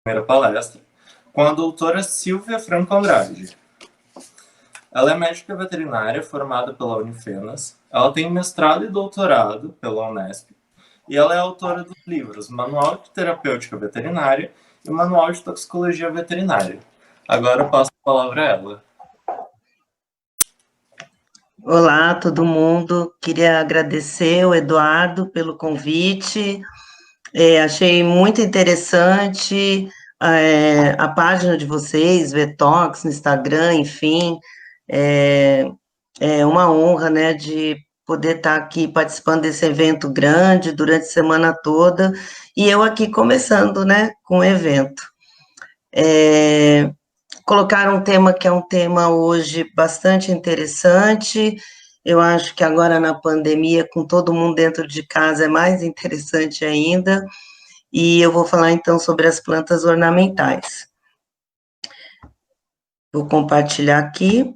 primeira palestra, com a doutora Silvia Franco Andrade. Ela é médica veterinária formada pela Unifenas, ela tem mestrado e doutorado pela Unesp, e ela é autora dos livros Manual de Terapêutica Veterinária e Manual de Toxicologia Veterinária. Agora eu passo a palavra a ela. Olá, todo mundo. Queria agradecer o Eduardo pelo convite. Achei muito interessante a página de vocês, Vetox, no Instagram, enfim. É uma honra, né, de poder estar aqui participando desse evento grande durante a semana toda, e eu aqui começando, né, com o evento. Colocaram um tema que é um tema hoje bastante interessante. Eu acho que agora na pandemia, com todo mundo dentro de casa, é mais interessante ainda. E eu vou falar então sobre as plantas ornamentais. Vou compartilhar aqui.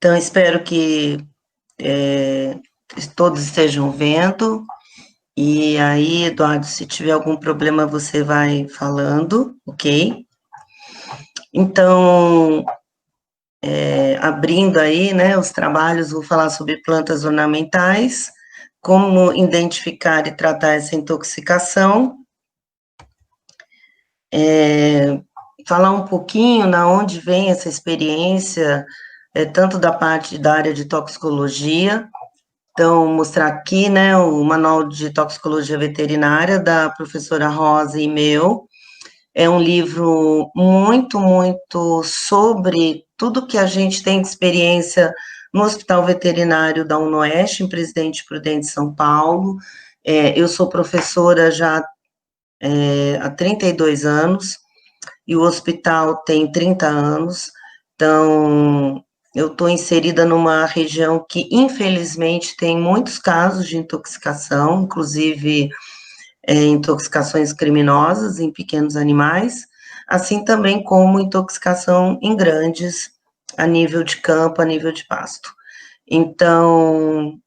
Então, espero que todos estejam vendo. E aí, Eduardo, se tiver algum problema, você vai falando, ok? Então, abrindo aí, né, os trabalhos, vou falar sobre plantas ornamentais, como identificar e tratar essa intoxicação, falar um pouquinho na onde vem essa experiência, tanto da parte da área de toxicologia, então, mostrar aqui, né, o Manual de Toxicologia Veterinária da professora Rosa e meu. É um livro muito sobre tudo que a gente tem de experiência no Hospital Veterinário da UnoOeste, em Presidente Prudente, São Paulo. Eu sou professora já há 32 anos, e o hospital tem 30 anos, então eu estou inserida numa região que, infelizmente, tem muitos casos de intoxicação, inclusive intoxicações criminosas em pequenos animais, assim também como intoxicação em grandes, a nível de campo, a nível de pasto. Então,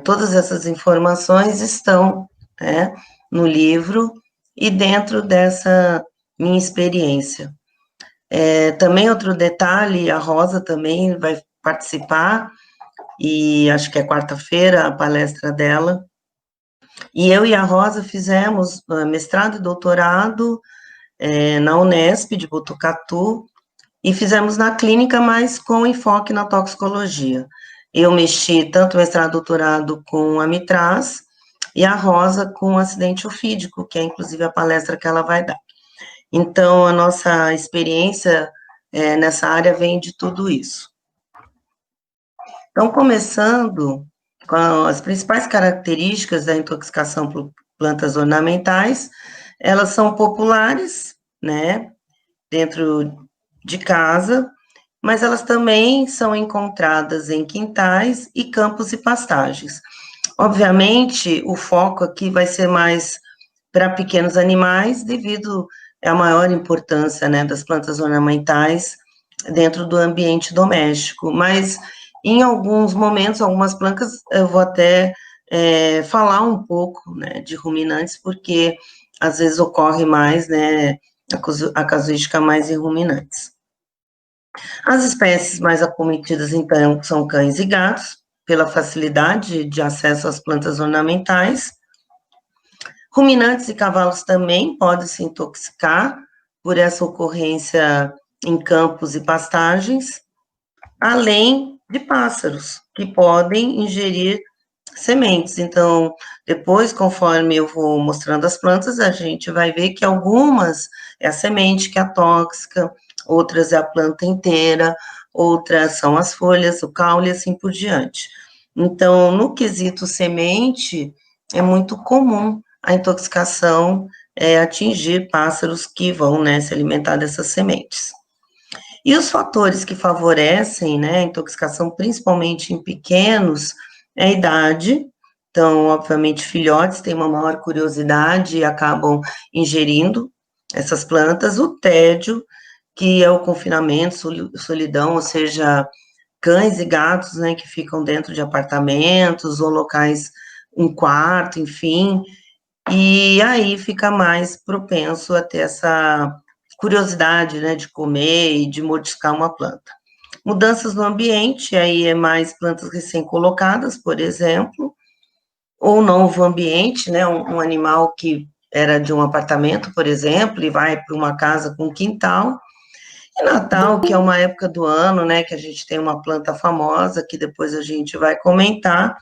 todas essas informações estão, né, no livro e dentro dessa minha experiência. Também outro detalhe, a Rosa também vai participar, e acho que é quarta-feira a palestra dela, e eu e a Rosa fizemos mestrado e doutorado na Unesp de Botucatu, e fizemos na clínica, mas com enfoque na toxicologia. Eu mexi tanto mestrado e doutorado com amitraz, e a Rosa com acidente ofídico, que é inclusive a palestra que ela vai dar. Então, a nossa experiência nessa área vem de tudo isso. Então, começando com as principais características da intoxicação por plantas ornamentais, elas são populares, né, dentro de casa, mas elas também são encontradas em quintais e campos e pastagens. Obviamente, o foco aqui vai ser mais para pequenos animais, devido à maior importância, né, das plantas ornamentais dentro do ambiente doméstico, mas em alguns momentos, algumas plantas, eu vou até falar um pouco, né, de ruminantes, porque às vezes ocorre mais, né, a casuística mais em ruminantes. As espécies mais acometidas, então, são cães e gatos, pela facilidade de acesso às plantas ornamentais. Ruminantes e cavalos também podem se intoxicar por essa ocorrência em campos e pastagens, além de pássaros, que podem ingerir sementes. Então, depois, conforme eu vou mostrando as plantas, a gente vai ver que algumas é a semente que é tóxica, outras é a planta inteira, outras são as folhas, o caule e assim por diante. Então, no quesito semente, é muito comum a intoxicação atingir pássaros que vão, né, se alimentar dessas sementes. E os fatores que favorecem, né, a intoxicação, principalmente em pequenos, é a idade. Então, obviamente, filhotes têm uma maior curiosidade e acabam ingerindo essas plantas. O tédio, que é o confinamento, solidão, ou seja, cães e gatos, né, que ficam dentro de apartamentos ou locais, um quarto, enfim, e aí fica mais propenso a ter essa curiosidade, né, de comer e de mordiscar uma planta. Mudanças no ambiente, aí é mais plantas recém-colocadas, por exemplo, ou novo ambiente, né, um animal que era de um apartamento, por exemplo, e vai para uma casa com quintal. E Natal, que é uma época do ano, né, que a gente tem uma planta famosa, que depois a gente vai comentar,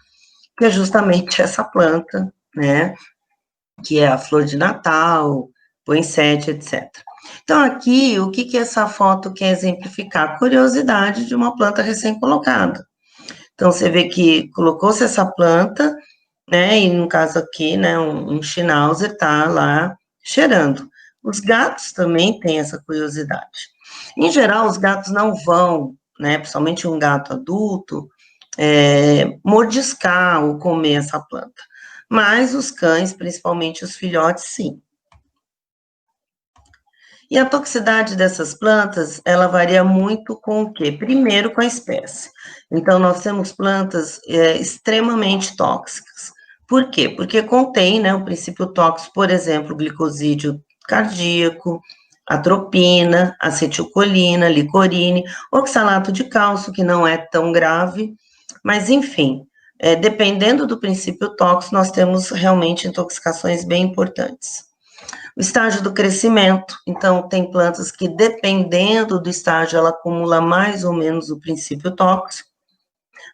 que é justamente essa planta, né, que é a flor de Natal, poinsettia, etc. Então, aqui, o que que essa foto quer exemplificar? A curiosidade de uma planta recém-colocada. Então, você vê que colocou-se essa planta, né, e no caso aqui, né, um Schnauzer está lá cheirando. Os gatos também têm essa curiosidade. Em geral, os gatos não vão, né, principalmente um gato adulto, mordiscar ou comer essa planta. Mas os cães, principalmente os filhotes, sim. E a toxicidade dessas plantas, ela varia muito com o quê? Primeiro, com a espécie. Então, nós temos plantas extremamente tóxicas. Por quê? Porque contém, né, o princípio tóxico, por exemplo, glicosídeo cardíaco, atropina, acetilcolina, licorine, oxalato de cálcio, que não é tão grave, mas enfim, dependendo do princípio tóxico, nós temos realmente intoxicações bem importantes. O estágio do crescimento, então, tem plantas que, dependendo do estágio, ela acumula mais ou menos o princípio tóxico.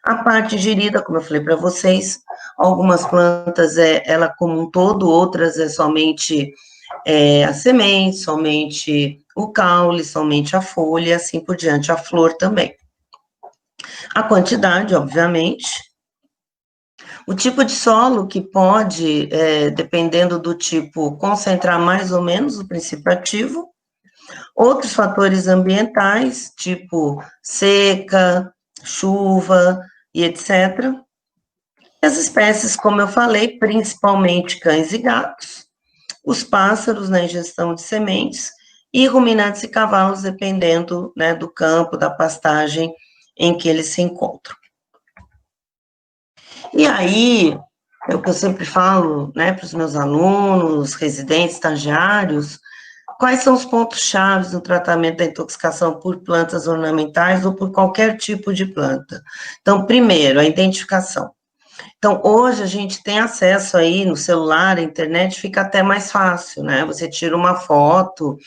A parte gerida, como eu falei para vocês, algumas plantas ela como um todo, outras é somente a semente, somente o caule, somente a folha, e assim por diante, a flor também. A quantidade, obviamente, o tipo de solo que pode, dependendo do tipo, concentrar mais ou menos o princípio ativo. Outros fatores ambientais, tipo seca, chuva e etc. As espécies, como eu falei, principalmente cães e gatos. Os pássaros na ingestão de sementes e ruminantes e cavalos, dependendo, né, do campo, da pastagem em que eles se encontram. E aí, é o que eu sempre falo, né, para os meus alunos, residentes, estagiários, quais são os pontos chaves no tratamento da intoxicação por plantas ornamentais ou por qualquer tipo de planta? Então, primeiro, a identificação. Então, hoje a gente tem acesso aí no celular, a internet, fica até mais fácil, né? Você tira uma foto,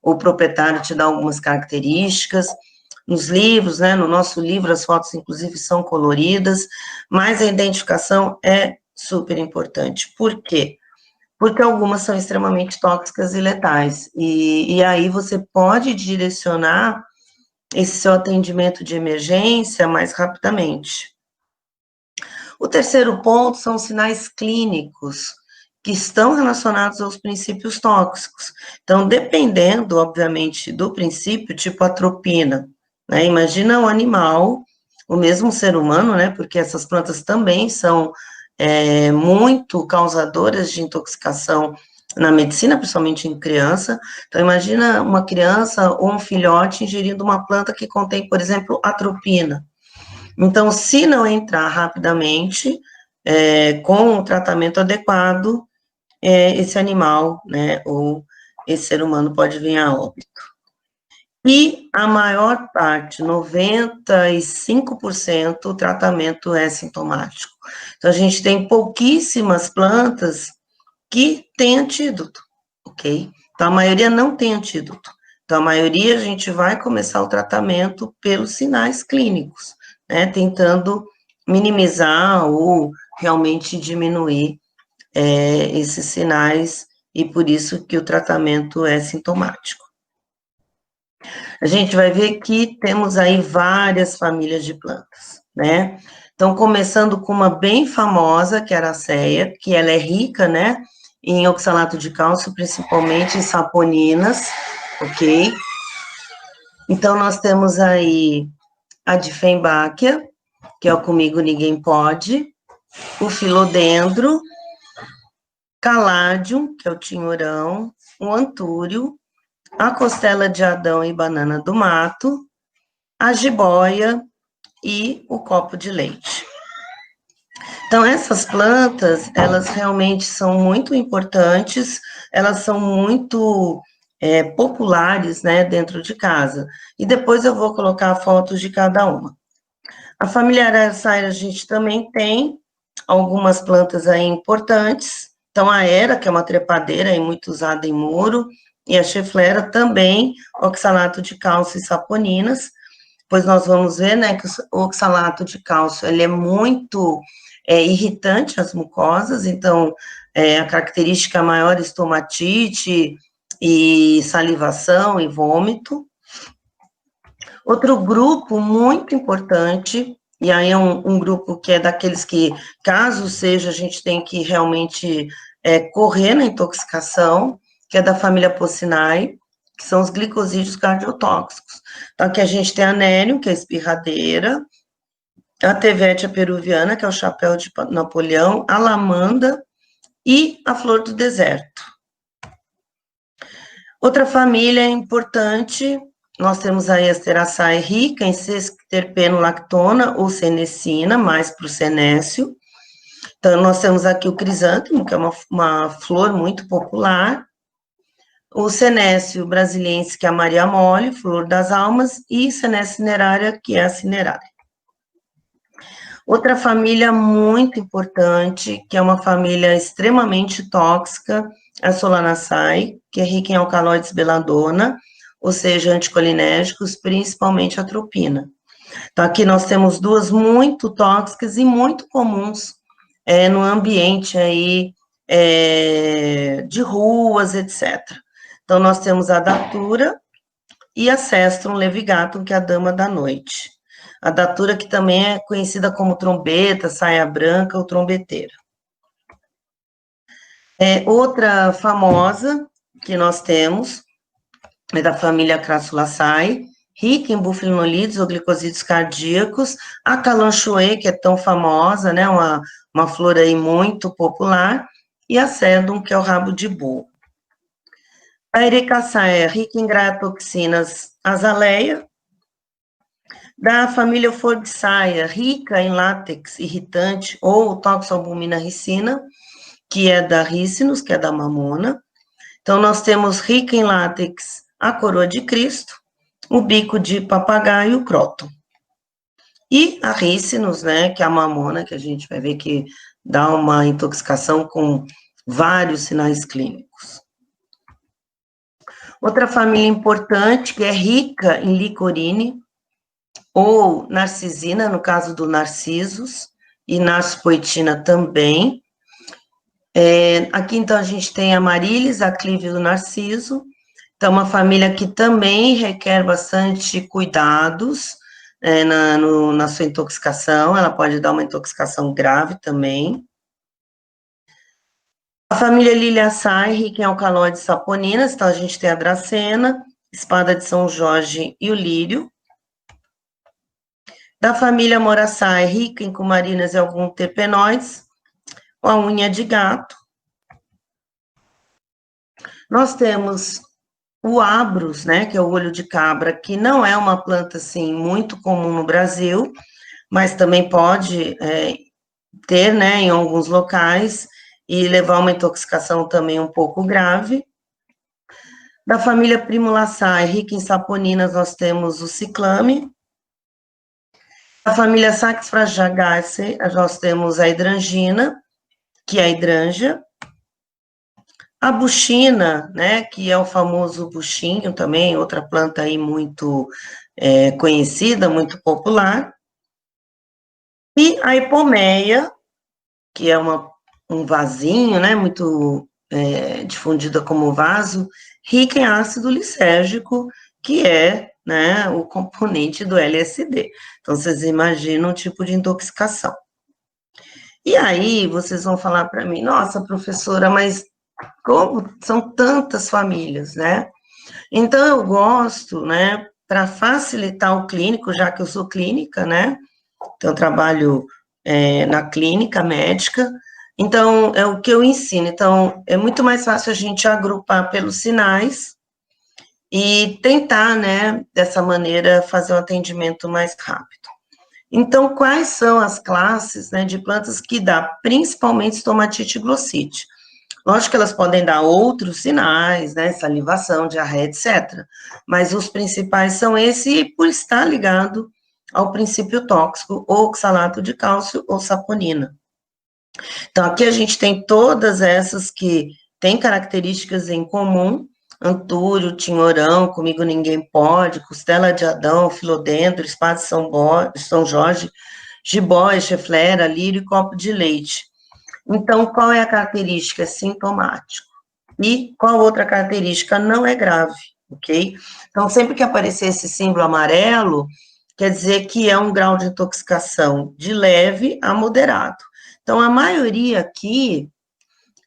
o proprietário te dá algumas características. Nos livros, né? No nosso livro, as fotos, inclusive, são coloridas, mas a identificação é super importante. Por quê? Porque algumas são extremamente tóxicas e letais. E aí você pode direcionar esse seu atendimento de emergência mais rapidamente. O terceiro ponto são os sinais clínicos, que estão relacionados aos princípios tóxicos. Então, dependendo, obviamente, do princípio, tipo atropina, né? Imagina um animal, o mesmo ser humano, né? Porque essas plantas também são muito causadoras de intoxicação na medicina, principalmente em criança. Então, imagina uma criança ou um filhote ingerindo uma planta que contém, por exemplo, atropina. Então, se não entrar rapidamente, com o tratamento adequado, esse animal, né, ou esse ser humano pode vir a óbito. E a maior parte, 95%, o tratamento é sintomático. Então, a gente tem pouquíssimas plantas que têm antídoto, ok? Então, a maioria não tem antídoto. Então, a maioria a gente vai começar o tratamento pelos sinais clínicos, né? Tentando minimizar ou realmente diminuir esses sinais, e por isso que o tratamento é sintomático. A gente vai ver que temos aí várias famílias de plantas, né? Então, começando com uma bem famosa, que é a Araceia, que ela é rica, né, em oxalato de cálcio, principalmente em saponinas, ok? Então, nós temos aí a Dieffenbachia, que é o Comigo Ninguém Pode, o Filodendro, Caladium, que é o tinhorão, o Antúrio, a Costela de Adão e Banana do Mato, a jiboia e o copo de leite. Então, essas plantas, elas realmente são muito importantes, elas são muito populares, né, dentro de casa. E depois eu vou colocar fotos de cada uma. A família Araçaia, a gente também tem algumas plantas aí importantes. Então, a Era, que é uma trepadeira aí muito usada em muro, e a Cheflera também, oxalato de cálcio e saponinas, pois nós vamos ver, né, que o oxalato de cálcio, ele é muito irritante às mucosas, então, a característica maior é estomatite e salivação e vômito. Outro grupo muito importante, e aí é um grupo que é daqueles que, caso seja, a gente tem que realmente correr na intoxicação, que é da família Porcinae, que são os glicosídeos cardiotóxicos. Então, aqui a gente tem a Nério, que é a espirradeira, a Tevetia peruviana, que é o chapéu de Napoleão, a lamanda e a flor do deserto. Outra família importante, nós temos a Asteraceae rica em sesquiterpenolactona ou senescina, mais para o senécio. Então, nós temos aqui o crisântemo, que é uma flor muito popular, o senécio brasiliense, que é a Maria Mole, flor das almas, e senécio cinerária, que é a cinerária. Outra família muito importante, que é uma família extremamente tóxica, a Solanaceae, que é rica em alcaloides belladonna, ou seja, anticolinérgicos, principalmente a atropina. Então, aqui nós temos duas muito tóxicas e muito comuns no ambiente aí de ruas, etc. Então, nós temos a Datura e a Cestrum levigatum, que é a dama da noite. A Datura, que também é conhecida como trombeta, saia branca ou trombeteira. Outra famosa que nós temos é da família Crassulaceae, rica em bufenolides ou glicosídeos cardíacos, a Calanchoe, que é tão famosa, né, uma flor aí muito popular, e a Sedum, que é o rabo de búho. A Ericaceae, rica em gratoxinas azaleia, da família Forbiceae, rica em látex irritante ou toxoalbumina ricina, que é da Ricinus, que é da mamona. Então, nós temos rica em látex a coroa de Cristo, o bico de papagaio e o cróton. E a Ricinus, né, que é a mamona, que a gente vai ver que dá uma intoxicação com vários sinais clínicos. Outra família importante, que é rica em licorine, ou narcisina, no caso do narcisos, e narcipoetina também. Aqui, então, a gente tem a Marilis, a clive do narciso. Então, uma família que também requer bastante cuidados na sua intoxicação, ela pode dar uma intoxicação grave também. A família Liliaceae, rica em alcaloides saponinas, então a gente tem a dracena, espada de São Jorge e o lírio. Da família Moraceae, rica em cumarinas e alguns terpenoides, a unha de gato. Nós temos o abrus, né, que é o olho de cabra, que não é uma planta, assim, muito comum no Brasil, mas também pode ter, né, em alguns locais, e levar a uma intoxicação também um pouco grave. Da família Primulaceae, rica em saponinas, nós temos o ciclame. Da família Saxifragagaceae, nós temos a hidrangina, que é a hidrângia. A buchina, né, que é o famoso buchinho também, outra planta aí muito conhecida, muito popular. E a hipomeia, que é um vasinho, né, muito difundida como vaso, rica em ácido lisérgico, que é, né, o componente do LSD. Então, vocês imaginam o tipo de intoxicação. E aí, vocês vão falar para mim, nossa, professora, mas como são tantas famílias, né? Então, eu gosto, né, para facilitar o clínico, já que eu sou clínica, né? Então, eu trabalho na clínica médica, então, é o que eu ensino. Então, é muito mais fácil a gente agrupar pelos sinais e tentar, né, dessa maneira, fazer um atendimento mais rápido. Então, quais são as classes, né, de plantas que dá, principalmente estomatite e glossite? Lógico que elas podem dar outros sinais, né, salivação, diarreia, etc. Mas os principais são esse, e por estar ligado ao princípio tóxico, ou oxalato de cálcio ou saponina. Então, aqui a gente tem todas essas que têm características em comum: antúrio, tinhorão, comigo ninguém pode, costela de Adão, filodendro, espada de São Jorge, jiboia, cheflera, lírio e copo de leite. Então, qual é a característica? Sintomático. E qual outra característica? Não é grave, ok? Então, sempre que aparecer esse símbolo amarelo, quer dizer que é um grau de intoxicação de leve a moderado. Então, a maioria aqui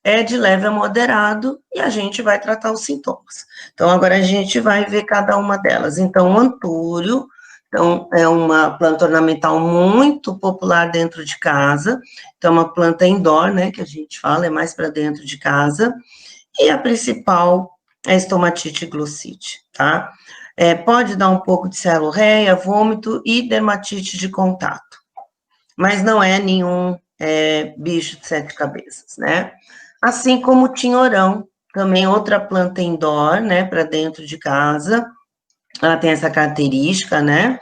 é de leve a moderado e a gente vai tratar os sintomas. Então, agora a gente vai ver cada uma delas. Então, o antúrio, então, é uma planta ornamental muito popular dentro de casa. Então, é uma planta indoor, né, que a gente fala, é mais para dentro de casa. E a principal é a estomatite e glossite, tá? Pode dar um pouco de celorreia, vômito e dermatite de contato, mas não é nenhum bicho de 7 cabeças, né? Assim como o tinhorão, também outra planta indoor, né, para dentro de casa, ela tem essa característica, né?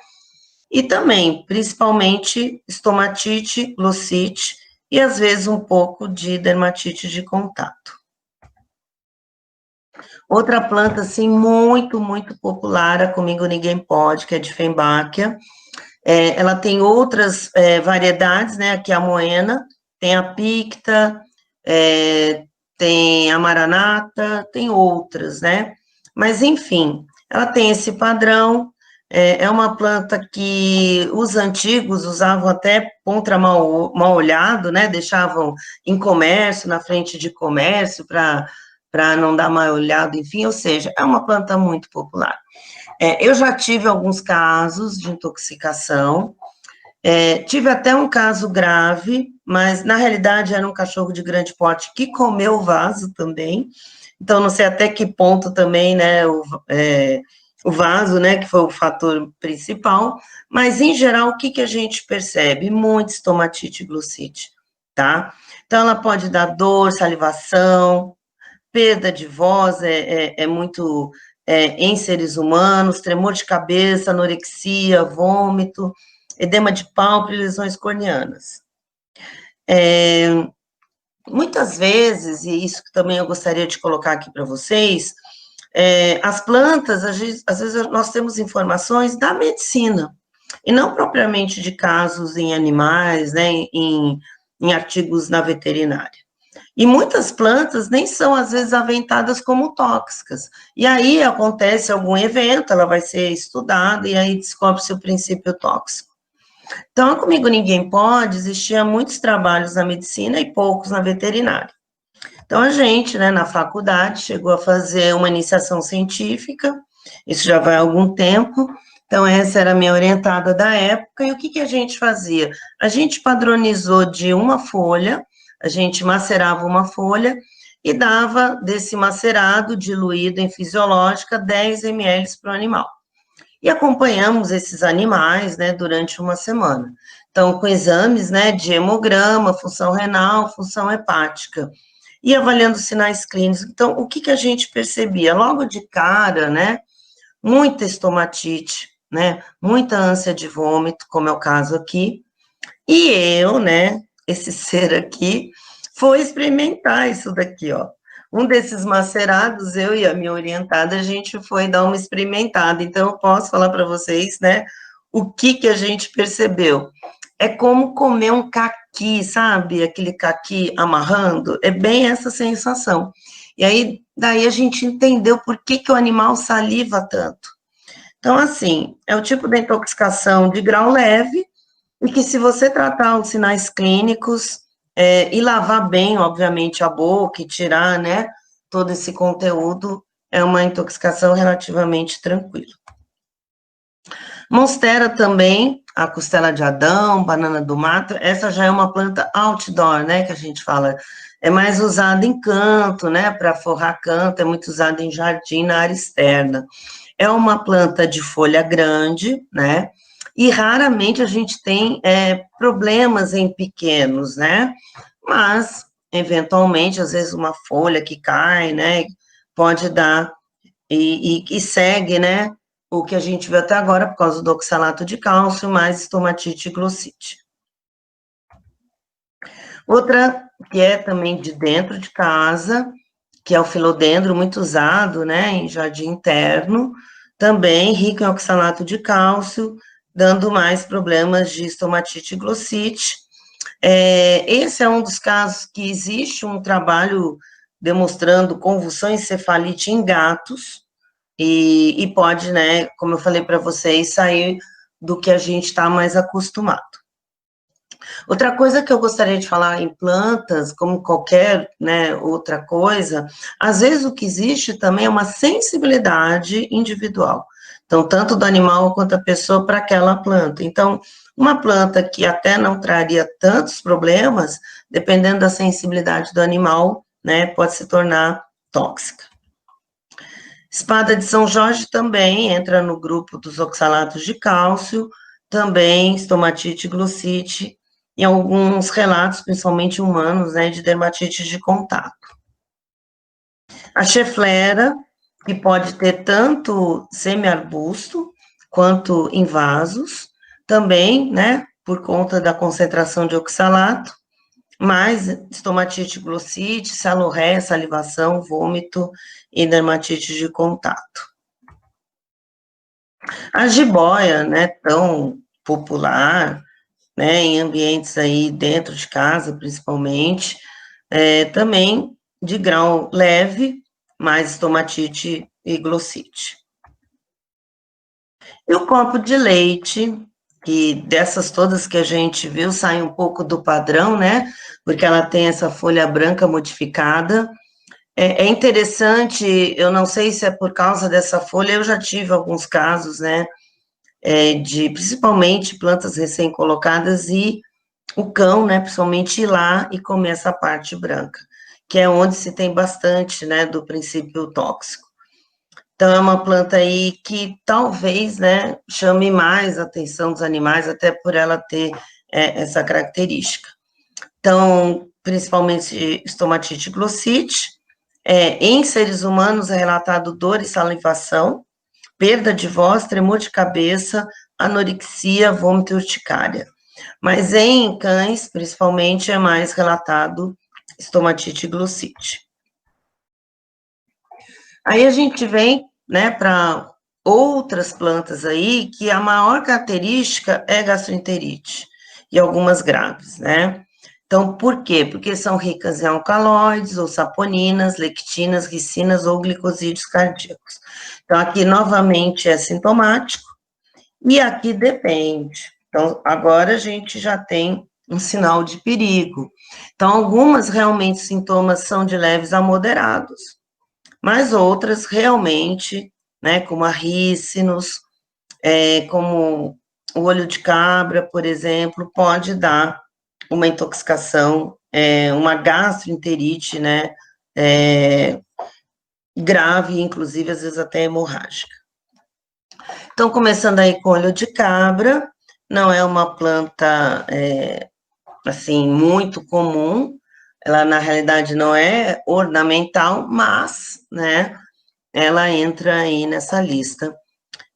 E também, principalmente, estomatite, glossite e às vezes um pouco de dermatite de contato. Outra planta, assim, muito, muito popular, a Comigo Ninguém Pode, que é de Fembáquia. Ela tem outras variedades, né? Aqui a moena, tem a picta, tem a maranata, tem outras, né? Mas, enfim, ela tem esse padrão, é uma planta que os antigos usavam até contra mal olhado, né? Deixavam em comércio, na frente de comércio, para não dar mal olhado, enfim, ou seja, é uma planta muito popular. Eu já tive alguns casos de intoxicação, tive até um caso grave, mas na realidade era um cachorro de grande porte que comeu o vaso também, então não sei até que ponto também, né, o vaso, né, que foi o fator principal, mas em geral o que a gente percebe? Muita estomatite e glossite, tá? Então ela pode dar dor, salivação, perda de voz é muito em seres humanos, tremor de cabeça, anorexia, vômito, edema de pálpebra e lesões corneanas. Muitas vezes, e isso que também eu gostaria de colocar aqui para vocês, as plantas, às vezes nós temos informações da medicina, e não propriamente de casos em animais, né, em artigos na veterinária. E muitas plantas nem são, às vezes, aventadas como tóxicas. E aí acontece algum evento, ela vai ser estudada, e aí descobre-se o princípio tóxico. Então, Comigo Ninguém Pode, existia muitos trabalhos na medicina e poucos na veterinária. Então, a gente, né, na faculdade, chegou a fazer uma iniciação científica, isso já vai há algum tempo. Então, essa era a minha orientada da época, e o que a gente fazia? A gente padronizou de uma folha, a gente macerava uma folha e dava desse macerado diluído em fisiológica 10 ml para o animal. E acompanhamos esses animais, né, durante uma semana. Então, com exames, né, de hemograma, função renal, função hepática, e avaliando sinais clínicos. Então, o que a gente percebia? Logo de cara, né, muita estomatite, né, muita ânsia de vômito, como é o caso aqui, e eu, né, esse ser aqui, foi experimentar isso daqui, ó. Um desses macerados, eu e a minha orientada, a gente foi dar uma experimentada. Então, eu posso falar para vocês, né, o que a gente percebeu. É como comer um caqui, sabe? Aquele caqui amarrando. É bem essa sensação. E aí, daí a gente entendeu por que o animal saliva tanto. Então, assim, é o tipo de intoxicação de grau leve, e que se você tratar os sinais clínicos, e lavar bem, obviamente, a boca e tirar, né, todo esse conteúdo, é uma intoxicação relativamente tranquila. Monstera também, a costela de Adão, banana do mato, essa já é uma planta outdoor, né, que a gente fala, é mais usada em canto, né, para forrar canto, é muito usada em jardim, na área externa. É uma planta de folha grande, né, e raramente a gente tem problemas em pequenos, né, mas, eventualmente, às vezes uma folha que cai, né, pode dar, e segue, né, o que a gente viu até agora, por causa do oxalato de cálcio, mais estomatite e glossite. Outra, que é também de dentro de casa, que é o filodendro, muito usado, né, em jardim interno, também rico em oxalato de cálcio, dando mais problemas de estomatite e glossite. Esse é um dos casos que existe um trabalho demonstrando convulsão e encefalite em gatos, e pode, né, como eu falei para vocês, sair do que a gente está mais acostumado. Outra coisa que eu gostaria de falar em plantas, como qualquer, né, outra coisa, às vezes o que existe também é uma sensibilidade individual. Então, tanto do animal quanto da pessoa para aquela planta. Então, uma planta que até não traria tantos problemas, dependendo da sensibilidade do animal, né, pode se tornar tóxica. Espada de São Jorge também entra no grupo dos oxalatos de cálcio, também estomatite e glossite, em alguns relatos, principalmente humanos, né, de dermatite de contato. A cheflera, que pode ter tanto semi-arbusto quanto em vasos, também, né, por conta da concentração de oxalato, mais estomatite, glossite, salorreia, salivação, vômito e dermatite de contato. A jiboia, né, tão popular, né, em ambientes aí dentro de casa, principalmente, também de grau leve, mais estomatite e glossite. E o copo de leite, que dessas todas que a gente viu, sai um pouco do padrão, né, porque ela tem essa folha branca modificada. É interessante, eu não sei se é por causa dessa folha, eu já tive alguns casos, né, de principalmente plantas recém-colocadas e o cão, né, principalmente ir lá e comer essa parte branca, que é onde se tem bastante, né, do princípio tóxico. Então, é uma planta aí que talvez, né, chame mais a atenção dos animais, até por ela ter essa característica. Então, principalmente estomatite e glossite. Em seres humanos é relatado dor e salivação, perda de voz, tremor de cabeça, anorexia, vômito e urticária. Mas em cães, principalmente, é mais relatado estomatite e glossite. Aí a gente vem, né, para outras plantas aí, que a maior característica é gastroenterite, e algumas graves, né? Então, por quê? Porque são ricas em alcaloides, ou saponinas, lectinas, ricinas ou glicosídeos cardíacos. Então, aqui, novamente, é sintomático, e aqui depende. Então, agora a gente já tem um sinal de perigo. Então, algumas realmente sintomas são de leves a moderados, mas outras realmente, né, como a rícinos, como o olho de cabra, por exemplo, pode dar uma intoxicação, uma gastroenterite, né, grave, inclusive, às vezes até hemorrágica. Então, começando aí com olho de cabra, não é uma planta, assim, muito comum, ela, na realidade, não é ornamental, mas, né, ela entra aí nessa lista.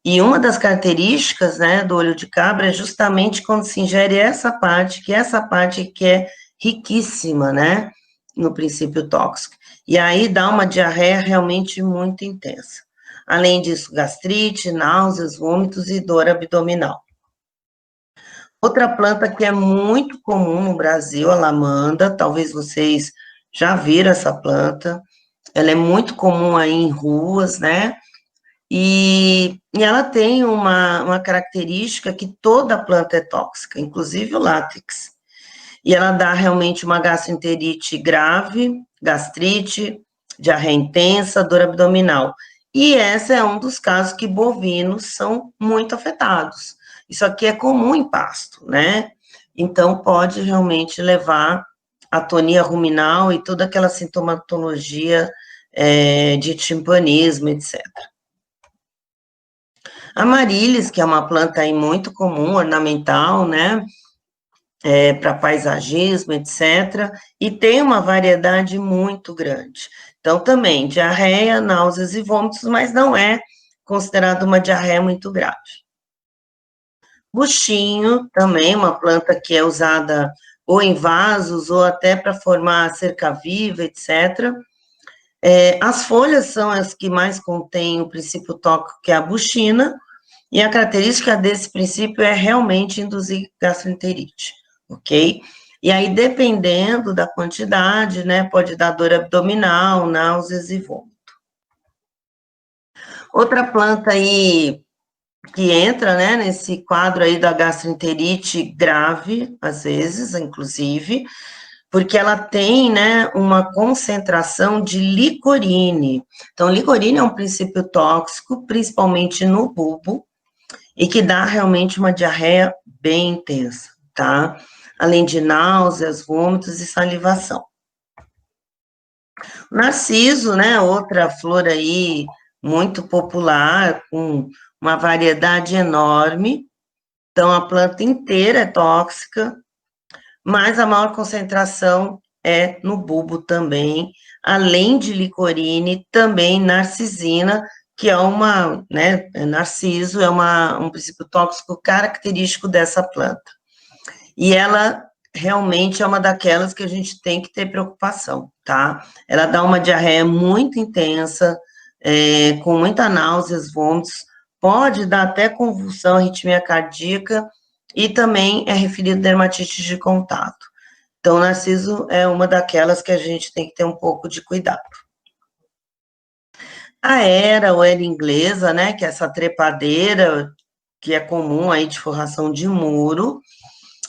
E uma das características, né, do olho de cabra é justamente quando se ingere essa parte que é riquíssima, né, no princípio tóxico. E aí dá uma diarreia realmente muito intensa. Além disso, gastrite, náuseas, vômitos e dor abdominal. Outra planta que é muito comum no Brasil, a lamanda, talvez vocês já viram essa planta, ela é muito comum aí em ruas, né, e ela tem uma característica que toda planta é tóxica, inclusive o látex. E ela dá realmente uma gastroenterite grave, gastrite, diarreia intensa, dor abdominal. E esse é um dos casos que bovinos são muito afetados. Isso aqui é comum em pasto, né? Então, pode realmente levar à atonia ruminal e toda aquela sintomatologia de timpanismo, etc. Amaryllis, que é uma planta aí muito comum, ornamental, né? Para paisagismo, etc. E tem uma variedade muito grande. Então, também, diarreia, náuseas e vômitos, mas não é considerado uma diarreia muito grave. Buchinho, também uma planta que é usada ou em vasos, ou até para formar cerca viva, etc. As folhas são as que mais contêm o princípio tóxico, que é a buchina, e a característica desse princípio é realmente induzir gastroenterite, ok? E aí, dependendo da quantidade, né, pode dar dor abdominal, náuseas e vômito. Outra planta aí que entra, né, nesse quadro aí da gastroenterite grave, às vezes, inclusive, porque ela tem, né, uma concentração de licorine. Então, licorine é um princípio tóxico, principalmente no bulbo, e que dá realmente uma diarreia bem intensa, tá? Além de náuseas, vômitos e salivação. Narciso, né, outra flor aí muito popular, com uma variedade enorme. Então, a planta inteira é tóxica, mas a maior concentração é no bulbo também, além de licorine, também narcisina, que é uma, né, narciso é um princípio tóxico característico dessa planta. E ela realmente é uma daquelas que a gente tem que ter preocupação, tá? Ela dá uma diarreia muito intensa, com muita náuseas, vômitos, pode dar até convulsão, arritmia cardíaca, e também é referido a dermatite de contato. Então, narciso é uma daquelas que a gente tem que ter um pouco de cuidado. A era, ou era inglesa, né, que é essa trepadeira, que é comum aí de forração de muro,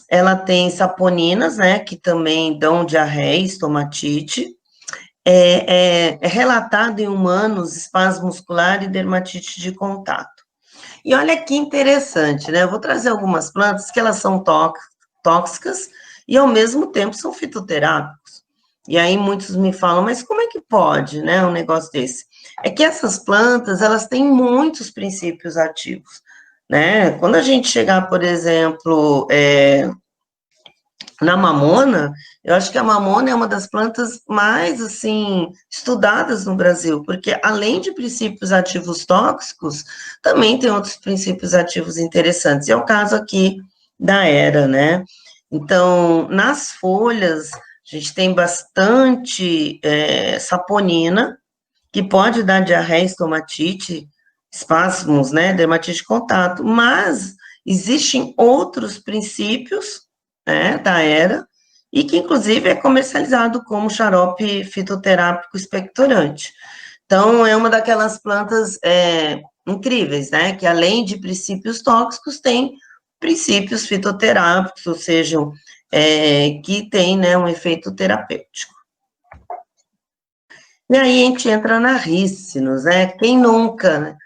ela tem saponinas, né, que também dão diarreia, estomatite. É relatado em humanos espasmo muscular e dermatite de contato. E olha que interessante, né? Eu vou trazer algumas plantas que elas são tóxicas e ao mesmo tempo são fitoterápicos. E aí muitos me falam, mas como é que pode, né, um negócio desse? É que essas plantas, elas têm muitos princípios ativos, né? Quando a gente chegar, por exemplo, na mamona, eu acho que a mamona é uma das plantas mais, assim, estudadas no Brasil, porque além de princípios ativos tóxicos, também tem outros princípios ativos interessantes. E é o caso aqui da era, né? Então, nas folhas, a gente tem bastante saponina, que pode dar diarreia, estomatite, espasmos, né, dermatite de contato, mas existem outros princípios, né, da era, e que inclusive é comercializado como xarope fitoterápico expectorante. Então, é uma daquelas plantas incríveis, né, que além de princípios tóxicos, tem princípios fitoterápicos, ou seja, que tem, né, um efeito terapêutico. E aí a gente entra na rícinos, né? Quem nunca, né,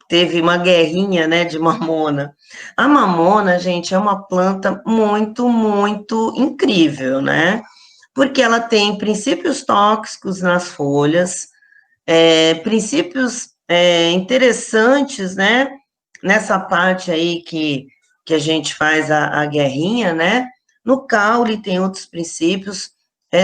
teve uma guerrinha, né, de mamona? A mamona, gente, é uma planta muito, muito incrível, né? Porque ela tem princípios tóxicos nas folhas, princípios interessantes, né? Nessa parte aí que a gente faz a guerrinha, né? No caule tem outros princípios.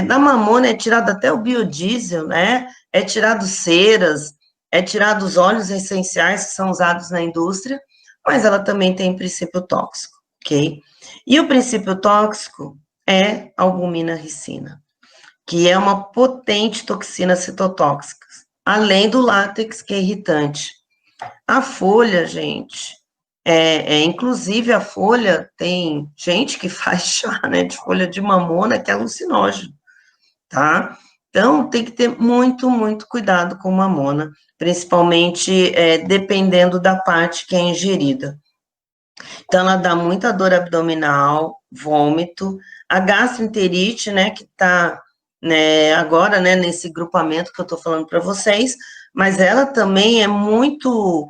Da mamona é tirado até o biodiesel, né? É tirado ceras, é tirado os óleos essenciais que são usados na indústria, mas ela também tem princípio tóxico, ok? E o princípio tóxico é a albumina ricina, que é uma potente toxina citotóxica, além do látex, que é irritante. A folha, gente, inclusive a folha, tem gente que faz chá, né, de folha de mamona, que é alucinógeno, tá? Então, tem que ter muito, muito cuidado com mamona, principalmente dependendo da parte que é ingerida. Então, ela dá muita dor abdominal, vômito, a gastroenterite, né, que está né, agora, né, nesse grupamento que eu estou falando para vocês, mas ela também é muito,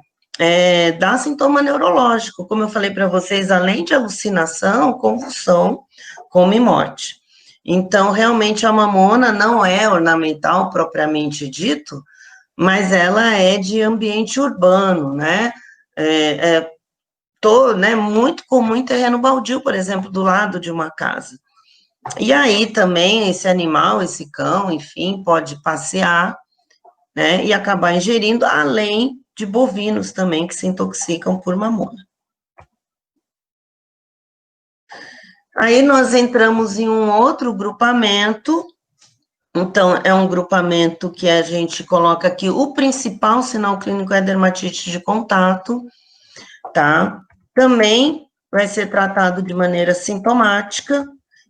dá sintoma neurológico, como eu falei para vocês, além de alucinação, convulsão, come morte. Então, realmente, a mamona não é ornamental propriamente dito, mas ela é de ambiente urbano, né, né, muito comum em terreno baldio, por exemplo, do lado de uma casa. E aí também esse animal, esse cão, enfim, pode passear, né, e acabar ingerindo, além de bovinos também que se intoxicam por mamona. Aí nós entramos em um outro grupamento, então é um grupamento que a gente coloca aqui, o principal sinal clínico é dermatite de contato, tá? Também vai ser tratado de maneira sintomática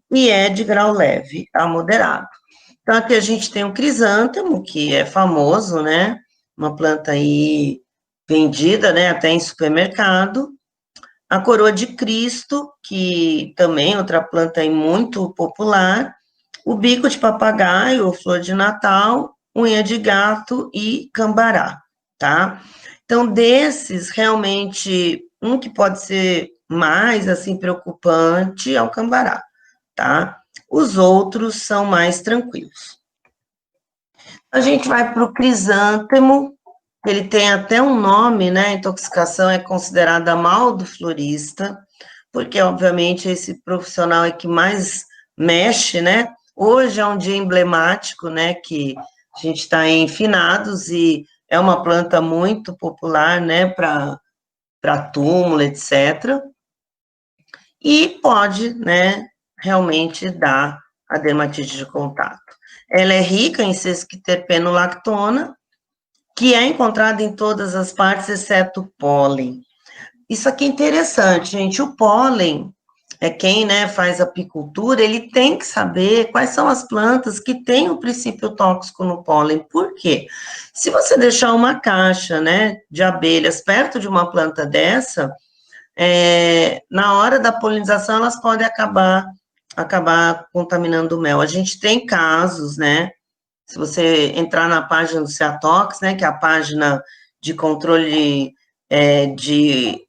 e é de grau leve a moderado. Então, aqui a gente tem o crisântemo, que é famoso, né? Uma planta aí vendida, né? Até em supermercado. A coroa de Cristo, que também é outra planta aí muito popular. O bico de papagaio, flor de Natal, unha de gato e cambará, tá? Então, desses, realmente, um que pode ser mais, assim, preocupante é o cambará, tá? Os outros são mais tranquilos. A gente vai para o crisântemo, ele tem até um nome, né? Intoxicação é considerada mal do florista, porque, obviamente, esse profissional é que mais mexe, né? Hoje é um dia emblemático, né? Que a gente está em finados e é uma planta muito popular, né? Para túmulo, etc. E pode, né? Realmente dar a dermatite de contato. Ela é rica em sesquiterpenolactona, que é encontrada em todas as partes, exceto o pólen. Isso aqui é interessante, gente. O pólen é quem, né, faz apicultura, ele tem que saber quais são as plantas que têm o princípio tóxico no pólen. Por quê? Se você deixar uma caixa, né, de abelhas perto de uma planta dessa, na hora da polinização elas podem acabar contaminando o mel. A gente tem casos, né? Se você entrar na página do Ceatox, né, que é a página de controle de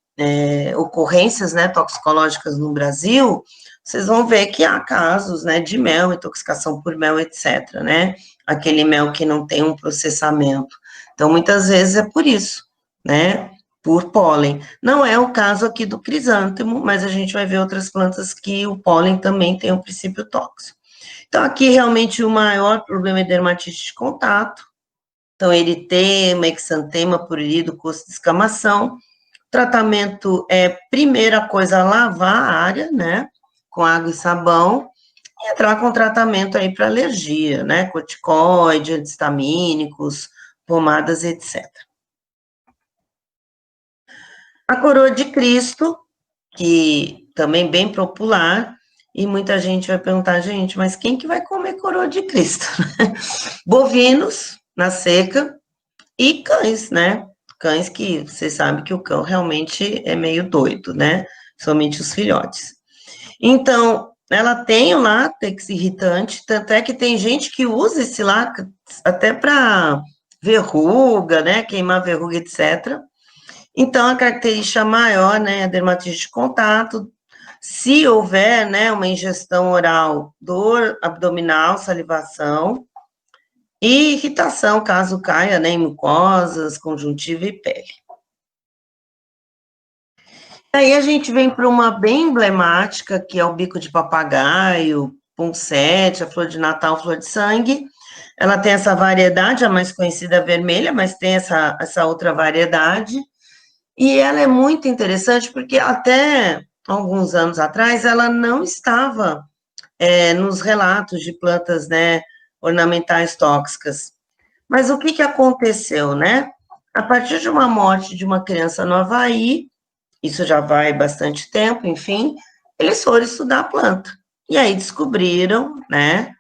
ocorrências, né, toxicológicas no Brasil, vocês vão ver que há casos, né, de mel, intoxicação por mel, etc., né, aquele mel que não tem um processamento. Então, muitas vezes é por isso, né, por pólen. Não é o caso aqui do crisântemo, mas a gente vai ver outras plantas que o pólen também tem um princípio tóxico. Então, aqui realmente o maior problema é dermatite de contato. Então, eritema, exantema, prurido, costo de escamação. Tratamento é, primeira coisa, lavar a área, né, com água e sabão, e entrar com tratamento aí para alergia, né, corticoide, antihistamínicos, pomadas, etc. A coroa de Cristo, que também bem popular, e muita gente vai perguntar, gente, mas quem que vai comer coroa de Cristo? Bovinos, na seca, e cães, né? Cães que você sabe que o cão realmente é meio doido, né? Somente os filhotes. Então, ela tem o látex irritante, tanto é que tem gente que usa esse látex até para verruga, né? Queimar verruga, etc. Então, a característica maior, né, é a dermatite de contato. Se houver, né, uma ingestão oral, dor abdominal, salivação, e irritação, caso caia, né, em mucosas, conjuntiva e pele. Aí a gente vem para uma bem emblemática, que é o bico de papagaio, poncete, a flor de Natal, flor de sangue. Ela tem essa variedade, a mais conhecida é a vermelha, mas tem essa outra variedade. E ela é muito interessante porque até alguns anos atrás ela não estava nos relatos de plantas, né, ornamentais tóxicas. Mas o que, que aconteceu, né? A partir de uma morte de uma criança no Havaí, isso já vai bastante tempo, enfim, eles foram estudar a planta. E aí descobriram, né,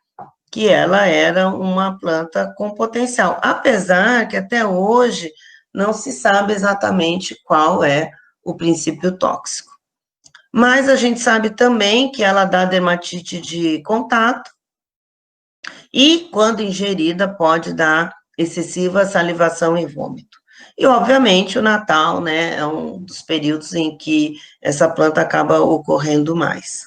que ela era uma planta com potencial, apesar que até hoje não se sabe exatamente qual é o princípio tóxico. Mas a gente sabe também que ela dá dermatite de contato E, quando ingerida, pode dar excessiva salivação e vômito. E, obviamente, o Natal, né, é um dos períodos em que essa planta acaba ocorrendo mais.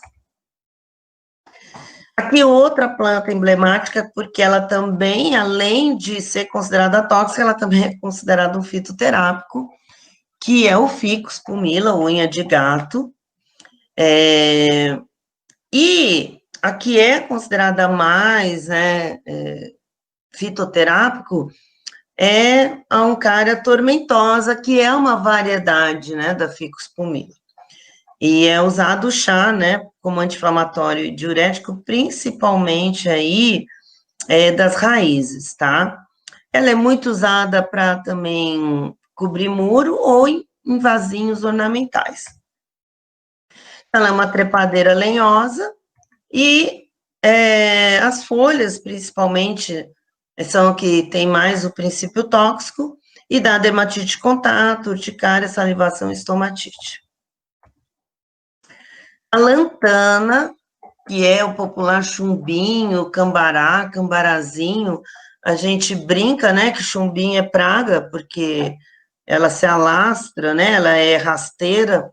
Aqui outra planta emblemática, porque ela também, além de ser considerada tóxica, ela também é considerada um fitoterápico, que é o Ficus pumila, unha de gato. E a que é considerada mais, né, fitoterápico é a Uncaria tormentosa, que é uma variedade, né, da Ficus pumila. E é usado o chá, né, como anti-inflamatório e diurético, principalmente aí das raízes, tá? Ela é muito usada para também cobrir muro ou em vasinhos ornamentais. Ela é uma trepadeira lenhosa e as folhas, principalmente, são que tem mais o princípio tóxico e dá dermatite de contato, urticária, salivação e estomatite. A lantana, que é o popular chumbinho, cambará, cambarazinho, a gente brinca, né, que chumbinho é praga, porque ela se alastra, né, ela é rasteira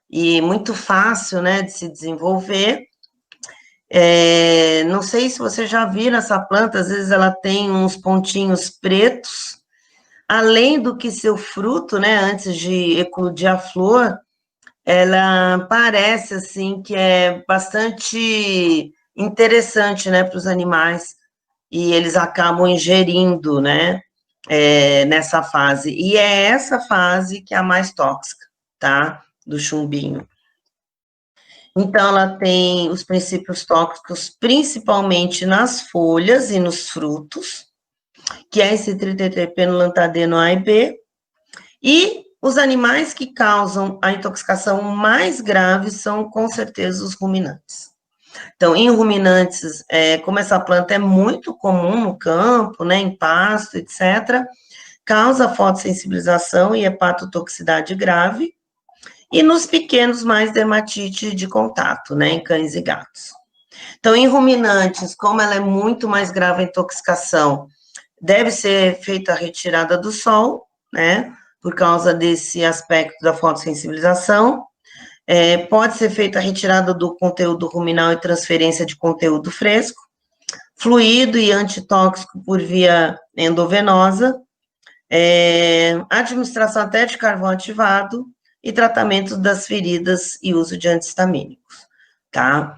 e muito fácil, né, de se desenvolver. Não sei se você já viu essa planta, às vezes ela tem uns pontinhos pretos, além do que seu fruto, né, antes de eclodir a flor, ela parece, assim, que é bastante interessante, né, para os animais, e eles acabam ingerindo, né, nessa fase. E é essa fase que é a mais tóxica, tá, do chumbinho. Então, ela tem os princípios tóxicos principalmente nas folhas e nos frutos, que é esse triterpeno, lantadeno A e B, e os animais que causam a intoxicação mais grave são, com certeza, os ruminantes. Então, em ruminantes, como essa planta é muito comum no campo, né, em pasto, etc., causa fotossensibilização e hepatotoxicidade grave, e nos pequenos, mais dermatite de contato, né, em cães e gatos. Então, em ruminantes, como ela é muito mais grave a intoxicação, deve ser feita a retirada do sol, né, por causa desse aspecto da fotossensibilização. Pode ser feita a retirada do conteúdo ruminal e transferência de conteúdo fresco, fluido e antitóxico por via endovenosa, administração até de carvão ativado e tratamento das feridas e uso de antihistamínicos, tá?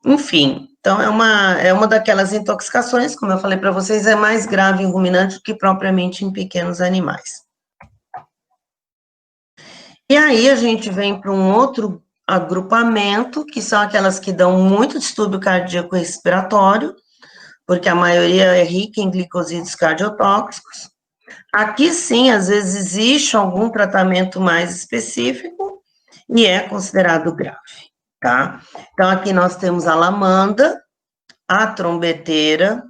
Enfim, então é uma daquelas intoxicações, como eu falei para vocês, é mais grave em ruminante do que propriamente em pequenos animais. E aí a gente vem para um outro agrupamento, que são aquelas que dão muito distúrbio cardíaco respiratório, porque a maioria é rica em glicosídeos cardiotóxicos. Aqui sim, às vezes existe algum tratamento mais específico e é considerado grave, tá? Então aqui nós temos a lamanda, a trombeteira,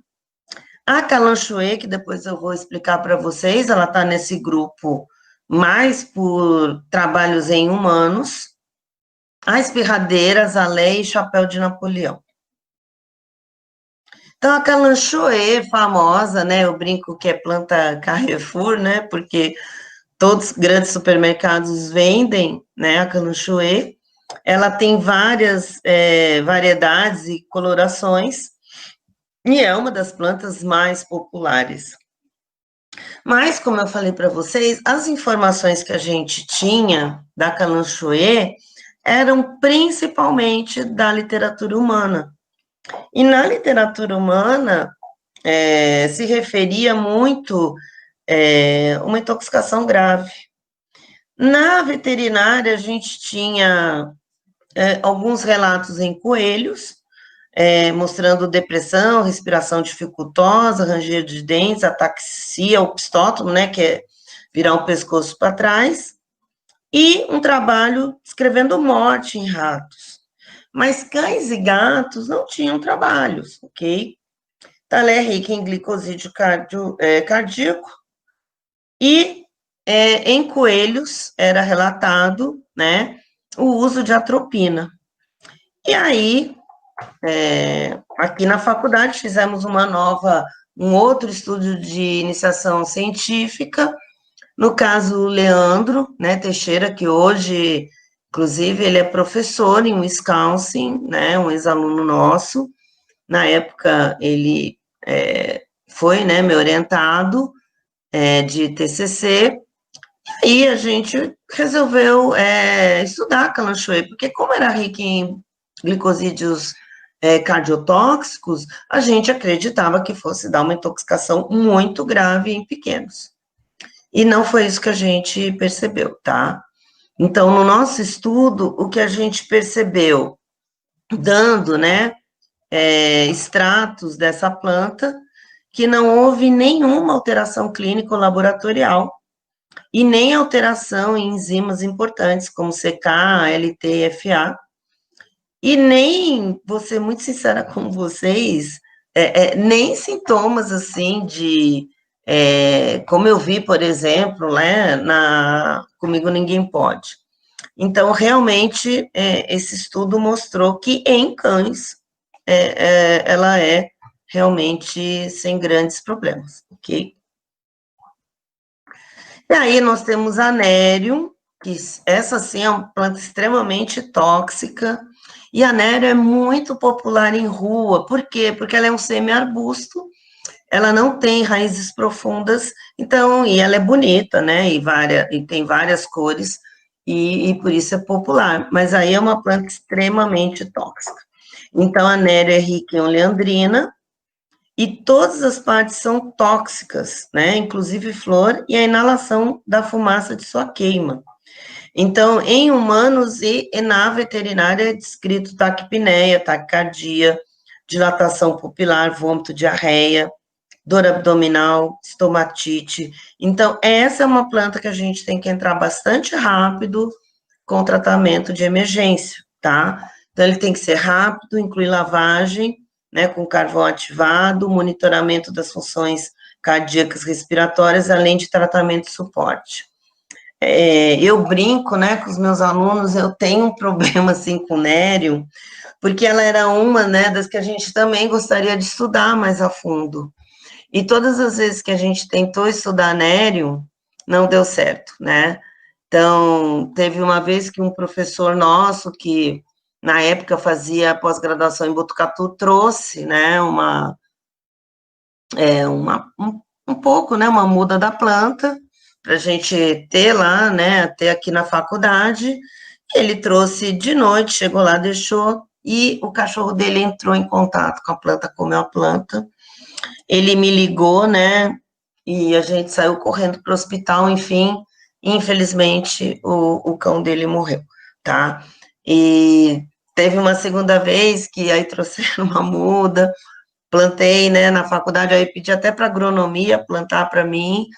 a calanchoe, que depois eu vou explicar para vocês, ela está nesse grupo mais por trabalhos em humanos, a espirradeira, azaleia e chapéu de Napoleão. Então, a calanchoe famosa, né, eu brinco que é planta Carrefour, né, porque todos os grandes supermercados vendem, né, a calanchoe, ela tem várias variedades e colorações, e é uma das plantas mais populares. Mas, como eu falei para vocês, as informações que a gente tinha da calanchoe eram principalmente da literatura humana. E na literatura humana se referia muito uma intoxicação grave. Na veterinária, a gente tinha alguns relatos em coelhos, mostrando depressão, respiração dificultosa, ranger de dentes, ataxia, opstótomo, né, que é virar o pescoço para trás, e um trabalho escrevendo morte em ratos. Mas cães e gatos não tinham trabalhos, ok? Então, ela é rica em glicosídeo cardíaco, e em coelhos era relatado, né, o uso de atropina. E aí, aqui na faculdade fizemos um outro estudo de iniciação científica, no caso o Leandro, né, Teixeira, que hoje, inclusive, ele é professor em Wisconsin, né, um ex-aluno nosso, na época ele foi, né, meu orientado de TCC, e a gente resolveu estudar a calanchoe, porque como era rica em glicosídeos cardiotóxicos, a gente acreditava que fosse dar uma intoxicação muito grave em pequenos. E não foi isso que a gente percebeu, tá? Então, no nosso estudo, o que a gente percebeu, dando, né, extratos dessa planta, que não houve nenhuma alteração clínico laboratorial e nem alteração em enzimas importantes, como CK, LT, FA, e nem, vou ser muito sincera com vocês, nem sintomas, assim, como eu vi, por exemplo, né, Comigo Ninguém Pode. Então, realmente, esse estudo mostrou que em cães, ela é realmente sem grandes problemas, ok? E aí nós temos a Nério, que essa sim é uma planta extremamente tóxica, e a Nério é muito popular em rua, por quê? Porque ela é um semi-arbusto, ela não tem raízes profundas, então, e ela é bonita, né, e tem várias cores, e por isso é popular, mas aí é uma planta extremamente tóxica. Então, a Nério é rica em oleandrina, e todas as partes são tóxicas, né? Inclusive flor e a inalação da fumaça de sua queima. Então, em humanos e na veterinária é descrito taquipneia, taquicardia, dilatação pupilar, vômito, diarreia, dor abdominal, estomatite. Então, essa é uma planta que a gente tem que entrar bastante rápido com tratamento de emergência, tá? Então, ele tem que ser rápido, inclui lavagem, né, com carvão ativado, monitoramento das funções cardíacas respiratórias, além de tratamento de suporte. Eu brinco, né, com os meus alunos, eu tenho um problema, assim, com o nério, porque ela era uma, né, das que a gente também gostaria de estudar mais a fundo. E todas as vezes que a gente tentou estudar nério, não deu certo, né? Então, teve uma vez que um professor nosso, que na época fazia pós-graduação em Botucatu, trouxe, né, um pouco, né, uma muda da planta, para a gente ter lá, né, ter aqui na faculdade. Ele trouxe de noite, chegou lá, deixou, e o cachorro dele entrou em contato com a planta, comeu a planta. Ele me ligou, né, e a gente saiu correndo para o hospital, enfim, infelizmente o cão dele morreu, tá? E teve uma segunda vez que aí trouxeram uma muda, plantei, né, na faculdade, aí pedi até para agronomia plantar para mim,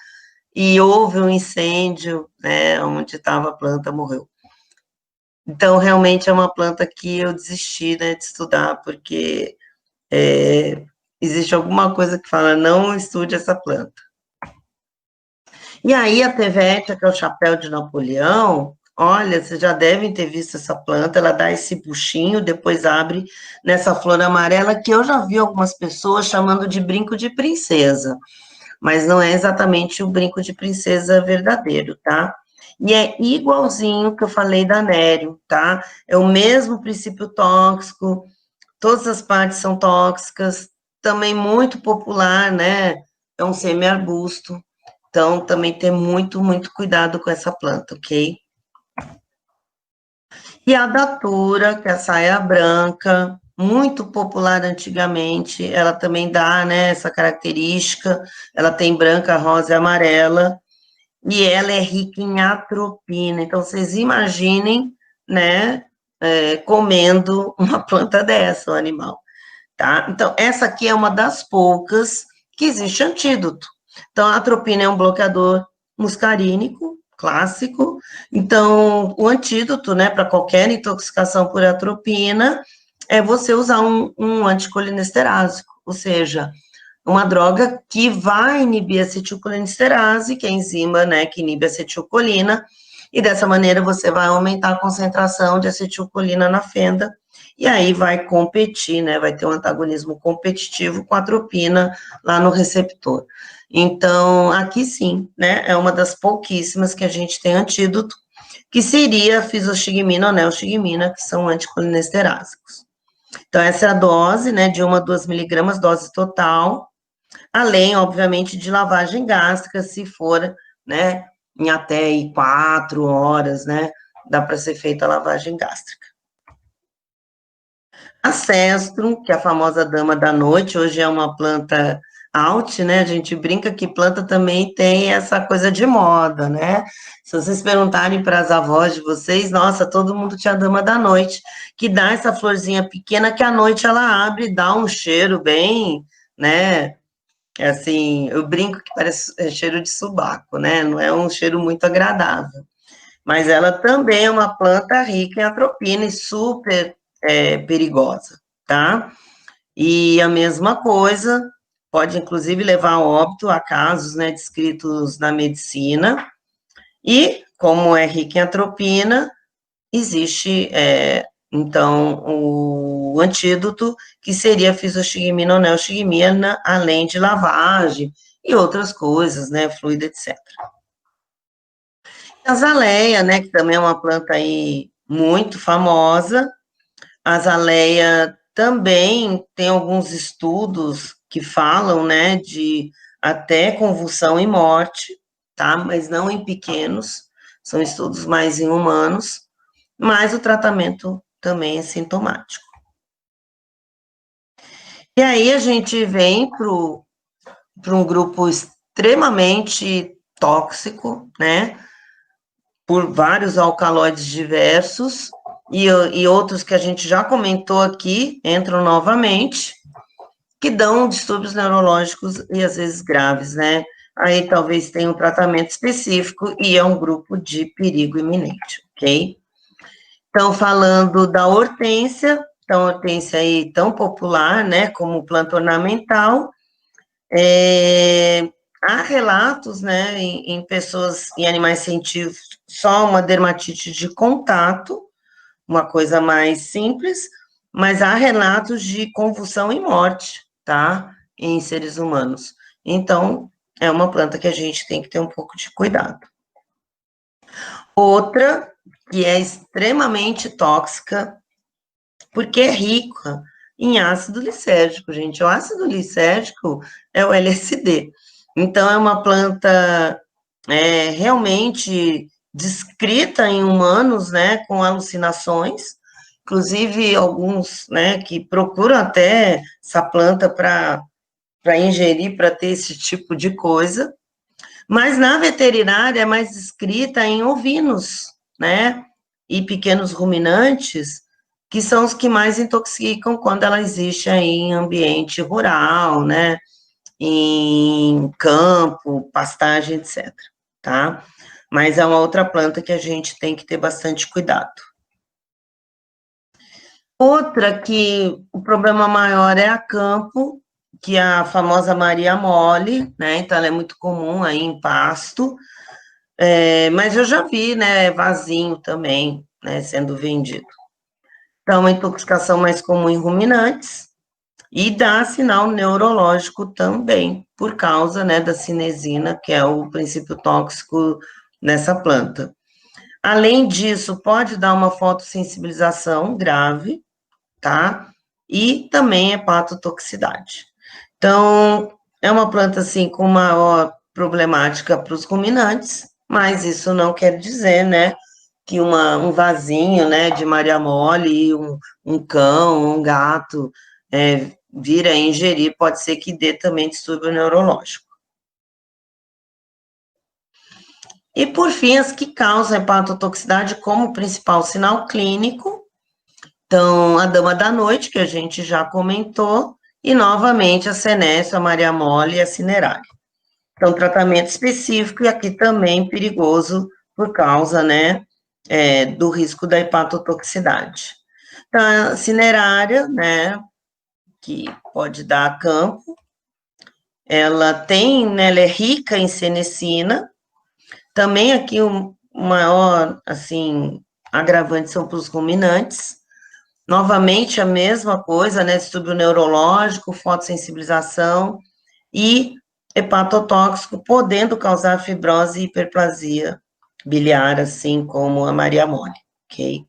e houve um incêndio, né, onde estava a planta, morreu. Então, realmente é uma planta que eu desisti, né, de estudar, porque existe alguma coisa que fala, não estude essa planta. E aí a Tevetia, que é o chapéu de Napoleão, olha, vocês já devem ter visto essa planta, ela dá esse buchinho, depois abre nessa flor amarela, que eu já vi algumas pessoas chamando de brinco de princesa, mas não é exatamente o brinco de princesa verdadeiro, tá? E é igualzinho que eu falei da nério, tá? É o mesmo princípio tóxico, todas as partes são tóxicas, também muito popular, né? É um semi-arbusto, então também ter muito, muito cuidado com essa planta, ok? E a datura, que é a saia branca, muito popular antigamente, ela também dá, né, essa característica, ela tem branca, rosa e amarela, e ela é rica em atropina, então vocês imaginem, né, comendo uma planta dessa, o animal, tá? Então, essa aqui é uma das poucas que existe antídoto. Então, a atropina é um bloqueador muscarínico, clássico. Então, o antídoto, né, para qualquer intoxicação por atropina é você usar um anticolinesterásico, ou seja, uma droga que vai inibir a acetilcolinesterase, que é a enzima, né, que inibe a acetilcolina, e dessa maneira você vai aumentar a concentração de acetilcolina na fenda e aí vai competir, né, vai ter um antagonismo competitivo com a atropina lá no receptor. Então, aqui sim, né, é uma das pouquíssimas que a gente tem antídoto, que seria a fisostigmina ou neostigmina, que são anticolinesteráticos. Então, essa é a dose, né, de 1 a 2 miligramas, dose total, além, obviamente, de lavagem gástrica, se for, né, em até aí 4 horas, né, dá para ser feita a lavagem gástrica. A cestro, que é a famosa dama da noite, hoje é uma planta out, né, a gente brinca que planta também tem essa coisa de moda, né, se vocês perguntarem para as avós de vocês, nossa, todo mundo tinha a dama da noite, que dá essa florzinha pequena que à noite ela abre e dá um cheiro bem, né, é assim, eu brinco que parece cheiro de subaco, né? Não é um cheiro muito agradável. Mas ela também é uma planta rica em atropina e super perigosa, tá? E a mesma coisa, pode inclusive levar a óbito a casos, né, descritos na medicina. E, como é rica em atropina, existe, então, o antídoto, que seria a fisostigmina ou neostigmina, além de lavagem e outras coisas, né, fluido, etc. A azaleia, né, que também é uma planta aí muito famosa, a azaleia também tem alguns estudos que falam, né, de até convulsão e morte, tá, mas não em pequenos, são estudos mais em humanos, mas o tratamento também é sintomático. E aí a gente vem para um grupo extremamente tóxico, né, por vários alcaloides diversos, e outros que a gente já comentou aqui, entram novamente, que dão distúrbios neurológicos e às vezes graves, né, aí talvez tenha um tratamento específico e é um grupo de perigo iminente, ok? Então, falando da hortênsia, então, a hortênsia aí tão popular, né, como planta ornamental, há relatos, né, em pessoas, em animais científicos, só uma dermatite de contato, uma coisa mais simples, mas há relatos de convulsão e morte, tá, em seres humanos. Então, é uma planta que a gente tem que ter um pouco de cuidado. Outra, que é extremamente tóxica, porque é rica em ácido lisérgico, gente. O ácido lisérgico é o LSD. Então, é uma planta realmente descrita em humanos, né, com alucinações, inclusive alguns, né, que procuram até essa planta para ingerir, para ter esse tipo de coisa, mas na veterinária é mais descrita em ovinos, né, e pequenos ruminantes, que são os que mais intoxicam quando ela existe aí em ambiente rural, né, em campo, pastagem, etc, tá? Mas é uma outra planta que a gente tem que ter bastante cuidado. Outra que o problema maior é a campo, que é a famosa Maria Mole, né? Então, ela é muito comum aí em pasto, mas eu já vi, né, vasinho também, né, sendo vendido. Então, uma intoxicação mais comum em ruminantes, e dá sinal neurológico também, por causa, né, da cinesina, que é o princípio tóxico nessa planta. Além disso, pode dar uma fotossensibilização grave, tá? E também hepatotoxicidade. Então, é uma planta, assim, com maior problemática para os ruminantes, mas isso não quer dizer, né, que um vasinho, né, de Maria Mole, um cão, um gato, vir a ingerir, pode ser que dê também distúrbio neurológico. E, por fim, as que causam hepatotoxicidade como principal sinal clínico, então, a dama da noite, que a gente já comentou, e, novamente, a senécio, a Maria Mole e a cinerária. Então, tratamento específico, e aqui também perigoso, por causa, né, do risco da hepatotoxicidade. Então, a cinerária, né, que pode dar campo, ela tem, né, ela é rica em senescina, também aqui o maior, assim, agravante são para os ruminantes, Novamente, a mesma coisa, né? Distúrbio neurológico, fotossensibilização e hepatotóxico, podendo causar fibrose e hiperplasia biliar, assim como a Maria Mole, ok?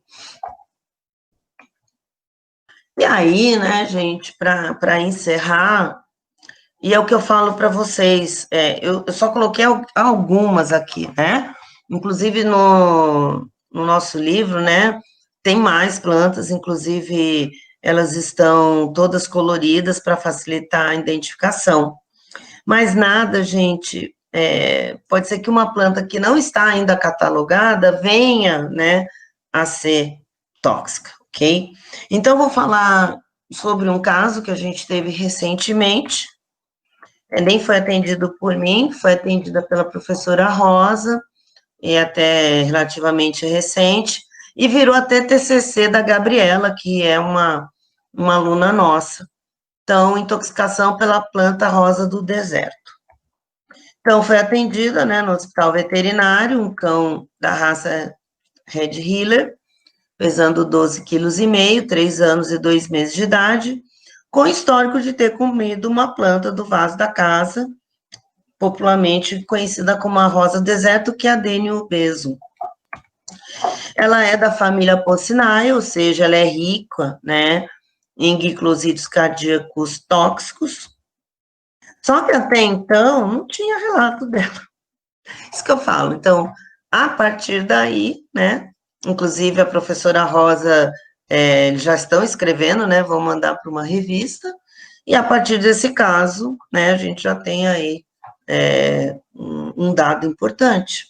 E aí, né, gente, para encerrar, e é o que eu falo para vocês, eu só coloquei algumas aqui, né? Inclusive no nosso livro, né, tem mais plantas, inclusive elas estão todas coloridas para facilitar a identificação. Mas nada, gente, pode ser que uma planta que não está ainda catalogada venha, né, a ser tóxica, ok? Então, vou falar sobre um caso que a gente teve recentemente, nem foi atendido por mim, foi atendida pela professora Rosa, e até relativamente recente, e virou até TCC da Gabriela, que é uma aluna nossa. Então, intoxicação pela planta rosa do deserto. Então, foi atendida, né, no hospital veterinário, um cão da raça Red Heeler, pesando 12,5 kg, 3 anos e 2 meses de idade, com histórico de ter comido uma planta do vaso da casa, popularmente conhecida como a rosa do deserto, que é a Dênio obeso. Ela é da família Porcinae, ou seja, ela é rica, né, em glicosídeos cardíacos tóxicos, só que até então não tinha relato dela. Isso que eu falo. Então, a partir daí, né, inclusive a professora Rosa, eles já estão escrevendo, né, vão mandar para uma revista, e a partir desse caso, né, a gente já tem aí um dado importante.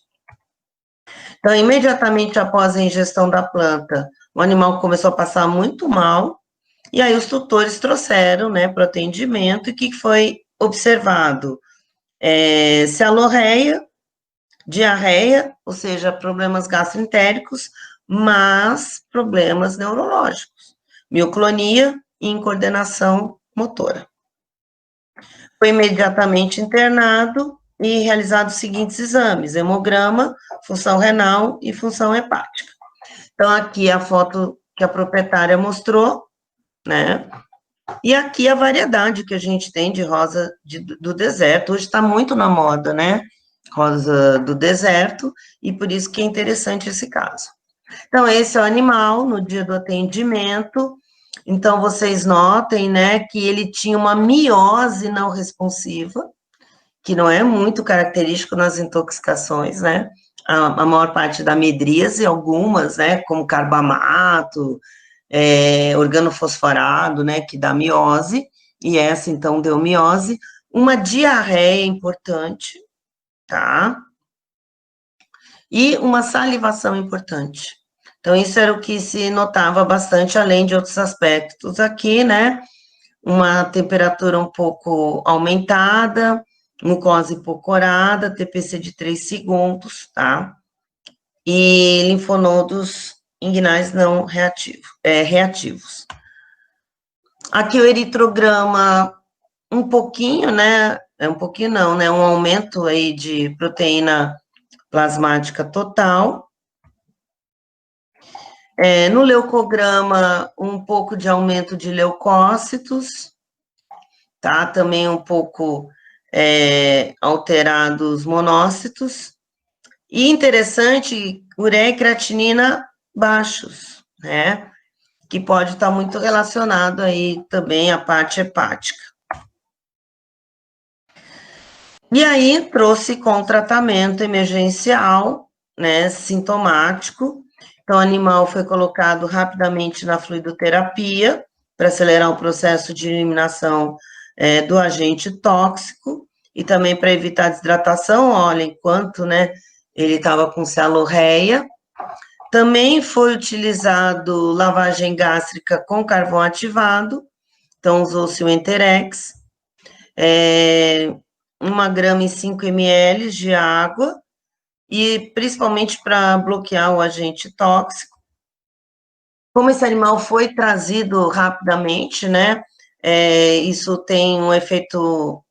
Então, imediatamente após a ingestão da planta, o animal começou a passar muito mal, e aí os tutores trouxeram, né, para o atendimento, e o que foi observado? Cialorreia, diarreia, ou seja, problemas gastroentéricos, mas problemas neurológicos, mioclonia e incoordenação motora. Foi imediatamente internado e realizado os seguintes exames: hemograma, função renal e função hepática. Então, aqui a foto que a proprietária mostrou, né? E aqui a variedade que a gente tem de rosa do deserto. Hoje está muito na moda, né? Rosa do deserto, e por isso que é interessante esse caso. Então, esse é o animal no dia do atendimento. Então, vocês notem, né, que ele tinha uma miose não responsiva, que não é muito característico nas intoxicações, né? A maior parte da midríase, algumas, né, como carbamato, organofosforado, né, que dá miose, e essa, então, deu miose. Uma diarreia importante, tá? E uma salivação importante. Então, isso era o que se notava bastante, além de outros aspectos aqui, né? Uma temperatura um pouco aumentada, mucosa hipocorada, TPC de 3 segundos, tá? E linfonodos inguinais não reativos. Aqui o eritrograma, um pouquinho, né? Um pouquinho não, né? Um aumento aí de proteína plasmática total. No leucograma, um pouco de aumento de leucócitos, tá? Também um pouco alterados monócitos. E interessante, ureia e creatinina baixos, né? Que pode estar muito relacionado aí também à parte hepática. E aí trouxe com tratamento emergencial, né, sintomático. Então, o animal foi colocado rapidamente na fluidoterapia para acelerar o processo de eliminação do agente tóxico e também para evitar desidratação. Olha, enquanto, né, ele estava com cialorreia. Também foi utilizado lavagem gástrica com carvão ativado, então usou-se o Enterex, 1 grama em 5 ml de água, e principalmente para bloquear o agente tóxico. Como esse animal foi trazido rapidamente, né, isso tem um efeito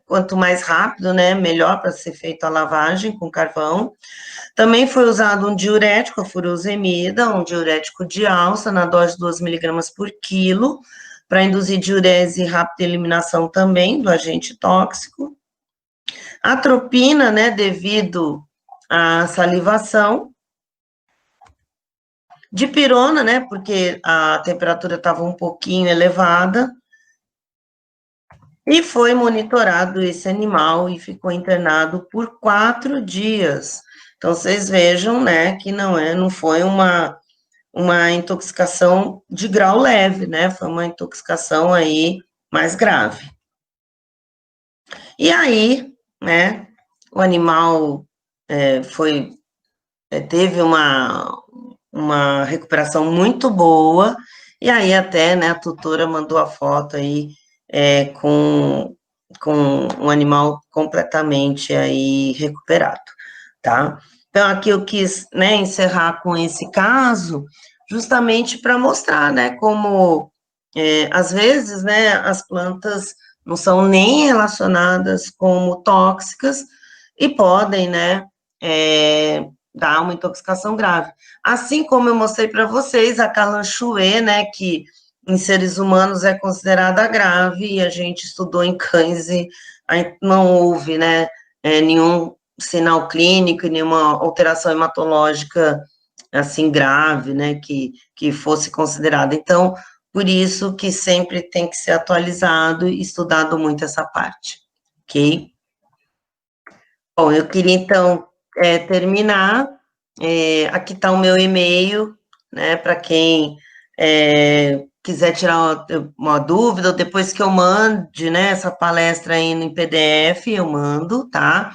quanto mais rápido, né, melhor para ser feita a lavagem com carvão. Também foi usado um diurético, a furosemida, um diurético de alça, na dose de 2 miligramas por quilo, para induzir diurese e rápida eliminação também do agente tóxico. Atropina, né, devido à salivação. Dipirona, né, porque a temperatura estava um pouquinho elevada. E foi monitorado esse animal e ficou internado por 4 dias. Então, vocês vejam, né, que não foi uma intoxicação de grau leve, né, foi uma intoxicação aí mais grave. E aí, né, o animal teve uma recuperação muito boa, e aí até, né, a tutora mandou a foto aí com um animal completamente aí recuperado, tá? Então, aqui eu quis, né, encerrar com esse caso, justamente para mostrar, né, como, às vezes, né, as plantas não são nem relacionadas como tóxicas e podem, né, dar uma intoxicação grave. Assim como eu mostrei para vocês, a calanchoe, né, que em seres humanos é considerada grave, e a gente estudou em cães e não houve, né, nenhum sinal clínico, nenhuma alteração hematológica, assim, grave, né, que fosse considerada. Então, por isso que sempre tem que ser atualizado e estudado muito essa parte, ok? Bom, eu queria, então, terminar. Aqui está o meu e-mail, né, para quem quiser tirar uma dúvida, ou depois que eu mande, né, essa palestra aí em PDF, eu mando, tá?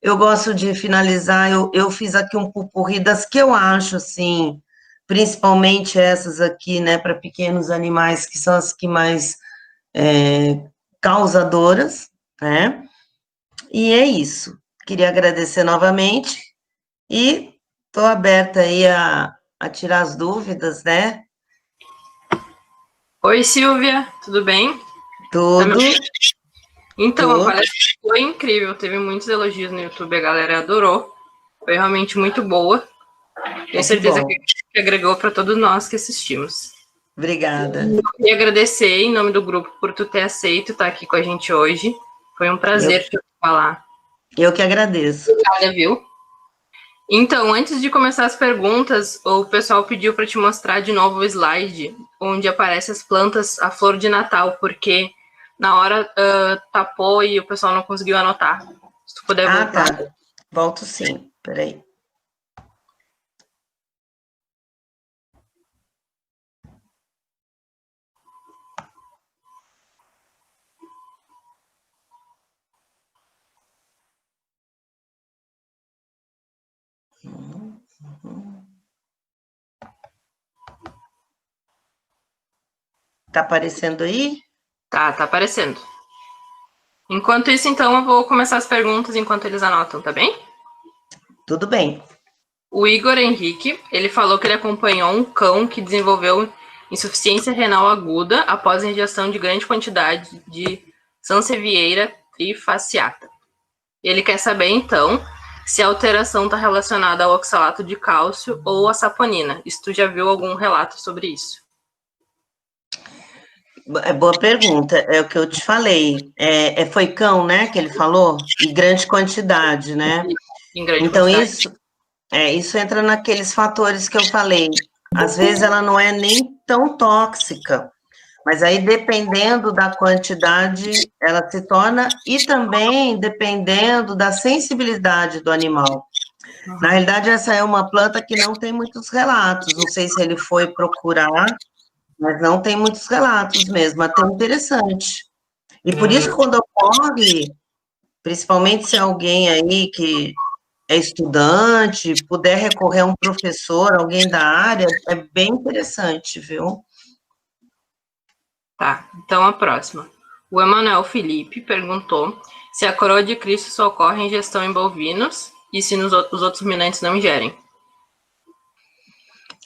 Eu gosto de finalizar, eu fiz aqui um pupurri das que eu acho, assim, principalmente essas aqui, né, para pequenos animais, que são as que mais causadoras, né? E é isso. Queria agradecer novamente e estou aberta aí a tirar as dúvidas, né? Oi, Silvia, tudo bem? Tudo. Então, a palestra foi incrível, teve muitos elogios no YouTube, a galera adorou. Foi realmente muito boa. Tenho certeza que agregou para todos nós que assistimos. Obrigada. Eu queria agradecer em nome do grupo por tu ter aceito estar aqui com a gente hoje. Foi um prazer te falar. Eu que agradeço. Obrigada, viu? Então, antes de começar as perguntas, o pessoal pediu para te mostrar de novo o slide onde aparecem as plantas, a flor de Natal, porque na hora tapou e o pessoal não conseguiu anotar. Se tu puder voltar. Tá. Volto sim. Peraí. Tá aparecendo aí? Tá aparecendo. Enquanto isso, então, eu vou começar as perguntas enquanto eles anotam, tá bem? Tudo bem. O Igor Henrique, ele falou que ele acompanhou um cão que desenvolveu insuficiência renal aguda após a ingestão de grande quantidade de Sansevieria trifasciata. Ele quer saber, então, se a alteração está relacionada ao oxalato de cálcio ou à saponina. Se tu já viu algum relato sobre isso? Boa pergunta, é o que eu te falei. Foi cão, né, que ele falou? Em grande quantidade, né? Em grande quantidade. Isso entra naqueles fatores que eu falei. Às vezes ela não é nem tão tóxica, mas aí dependendo da quantidade, ela se torna, e também dependendo da sensibilidade do animal. Na realidade, essa é uma planta que não tem muitos relatos, não sei se ele foi procurar, mas não tem muitos relatos mesmo, até interessante. E por isso, quando ocorre, principalmente se alguém aí que é estudante, puder recorrer a um professor, alguém da área, é bem interessante, viu? Tá, então a próxima. O Emanuel Felipe perguntou se a coroa de Cristo só ocorre em ingestão em bovinos e se os outros ruminantes não ingerem.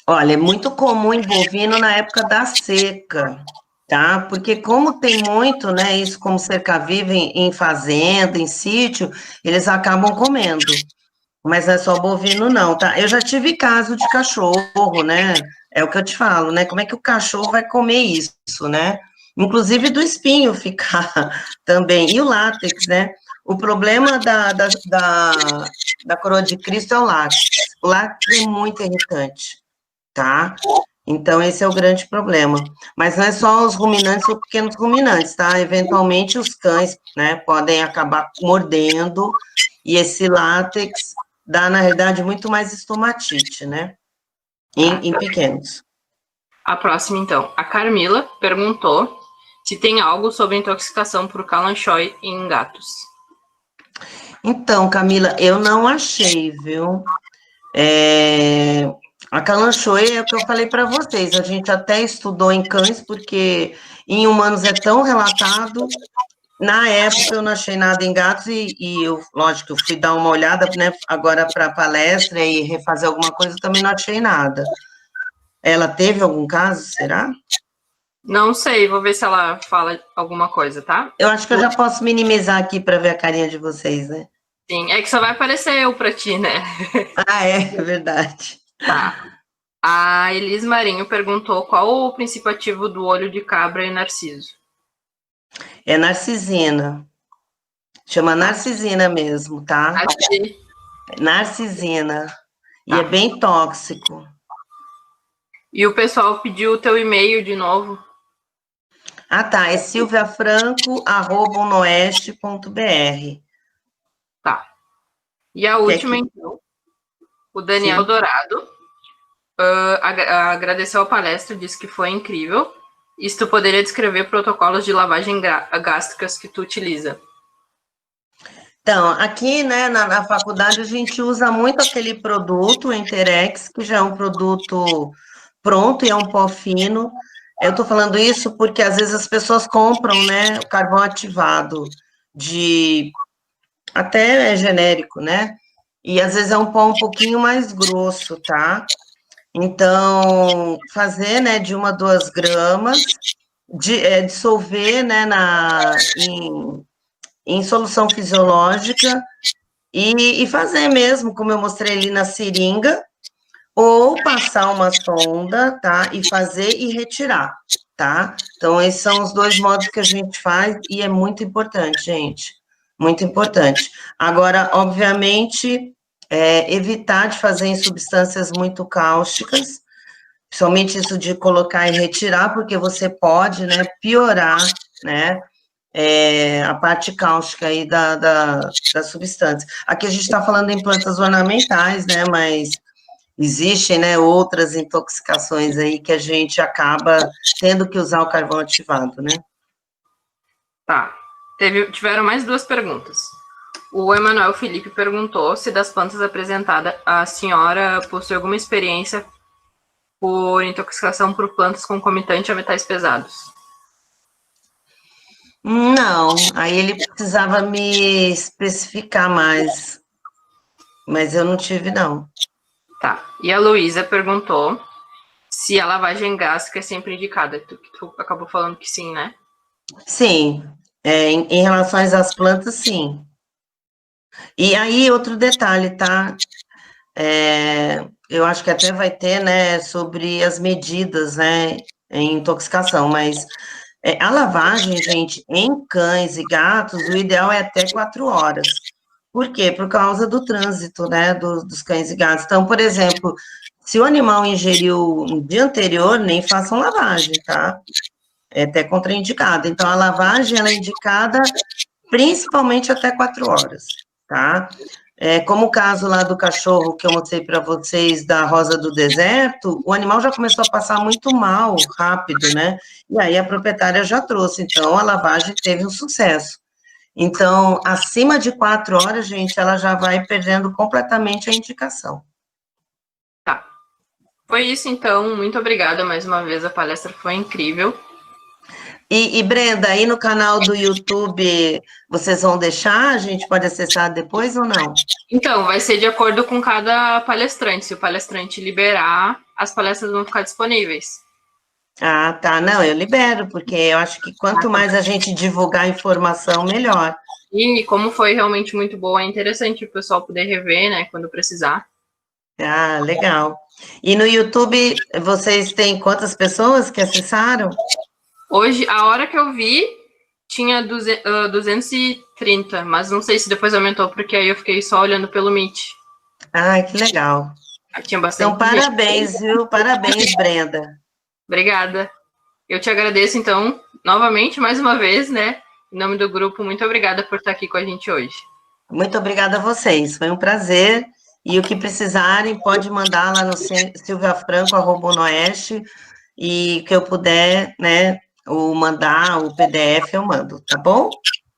Olha, é muito comum em bovino na época da seca, tá? Porque como tem muito, né, isso como cerca-viva em fazenda, em sítio, eles acabam comendo. Mas não é só bovino, não, tá? Eu já tive caso de cachorro, né? É o que eu te falo, né? Como é que o cachorro vai comer isso, né? Inclusive do espinho ficar também. E o látex, né? O problema da coroa de Cristo é o látex. O látex é muito irritante, tá? Então, esse é o grande problema. Mas não é só os ruminantes ou pequenos ruminantes, tá? Eventualmente, os cães, né, podem acabar mordendo, e esse látex dá, na realidade, muito mais estomatite, né? Em pequenos. A próxima, então. A Carmila perguntou se tem algo sobre intoxicação por Kalanchoe em gatos. Então, Camila, eu não achei, viu? A Kalanchoe é o que eu falei para vocês, a gente até estudou em cães, porque em humanos é tão relatado. Na época eu não achei nada em gatos e eu, lógico, eu fui dar uma olhada, né, agora para a palestra e refazer alguma coisa, eu também não achei nada. Ela teve algum caso, será? Não sei, vou ver se ela fala alguma coisa, tá? Eu acho que eu já posso minimizar aqui para ver a carinha de vocês, né? Sim, é que só vai aparecer eu pra ti, né? Ah, é verdade. Tá. A Elis Marinho perguntou qual o princípio ativo do olho de cabra e narciso. É narcisina. Chama narcisina mesmo, tá? Aqui. Narcisina. E Tá. é bem tóxico. E o pessoal pediu o teu e-mail de novo. Ah, tá. É silviafranco@unoeste.br. Tá. E a última, então, o Daniel Sim. Dourado agradeceu a palestra, disse que foi incrível. E se tu poderia descrever protocolos de lavagem gástricas que tu utiliza? Então, aqui, né, na faculdade, a gente usa muito aquele produto, o Enterex, que já é um produto pronto e é um pó fino. Eu estou falando isso porque, às vezes, as pessoas compram, né, o carvão ativado, até é genérico, né? E, às vezes, é um pó um pouquinho mais grosso, tá? Então, fazer, né, de 1 a 2 gramas, dissolver, né, em solução fisiológica e fazer mesmo, como eu mostrei ali na seringa, ou passar uma sonda, tá? E fazer e retirar, tá? Então, esses são os 2 modos que a gente faz e é muito importante, gente. Muito importante. Agora, obviamente, evitar de fazer em substâncias muito cáusticas, principalmente isso de colocar e retirar, porque você pode, né, piorar, né, a parte cáustica aí da substância. Aqui a gente está falando em plantas ornamentais, né, mas existem, né, outras intoxicações aí que a gente acaba tendo que usar o carvão ativado, né? Tá. Tiveram mais 2 perguntas. O Emanuel Felipe perguntou se das plantas apresentadas a senhora possui alguma experiência por intoxicação por plantas concomitantes a metais pesados. Não, aí ele precisava me especificar mais, mas eu não tive, não. Tá. E a Luísa perguntou se a lavagem gástrica é sempre indicada. Tu acabou falando que sim, né? Sim, em relação às plantas, sim. E aí, outro detalhe, tá? Eu acho que até vai ter, né, sobre as medidas, né, em intoxicação, mas a lavagem, gente, em cães e gatos, o ideal é até 4 horas. Por quê? Por causa do trânsito, né, dos cães e gatos. Então, por exemplo, se o animal ingeriu no dia anterior, nem façam lavagem, tá? É até contraindicado. Então, a lavagem, ela é indicada principalmente até 4 horas, tá? Como o caso lá do cachorro que eu mostrei para vocês da rosa do deserto, o animal já começou a passar muito mal, rápido, né? E aí a proprietária já trouxe, então a lavagem teve um sucesso. Então, acima de 4 horas, gente, ela já vai perdendo completamente a indicação. Tá. Foi isso, então. Muito obrigada mais uma vez. A palestra foi incrível. E Brenda, aí no canal do YouTube, vocês vão deixar? A gente pode acessar depois ou não? Então, vai ser de acordo com cada palestrante. Se o palestrante liberar, as palestras vão ficar disponíveis. Ah, tá. Não, eu libero, porque eu acho que quanto mais a gente divulgar a informação, melhor. E como foi realmente muito boa, é interessante o pessoal poder rever, né, quando precisar. Ah, legal. E no YouTube, vocês têm quantas pessoas que acessaram? Hoje, a hora que eu vi, tinha 230, mas não sei se depois aumentou, porque aí eu fiquei só olhando pelo Meet. Ah, que legal. Aí tinha Então, bastante gente. parabéns, viu? Parabéns, Brenda. Obrigada. Eu te agradeço, então, novamente, mais uma vez, né? Em nome do grupo, muito obrigada por estar aqui com a gente hoje. Muito obrigada a vocês, foi um prazer. E o que precisarem, pode mandar lá no silviafranco@unoeste, e que eu puder, né, ou mandar o PDF, eu mando, tá bom?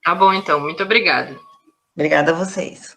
Tá bom, então. Muito obrigada. Obrigada a vocês.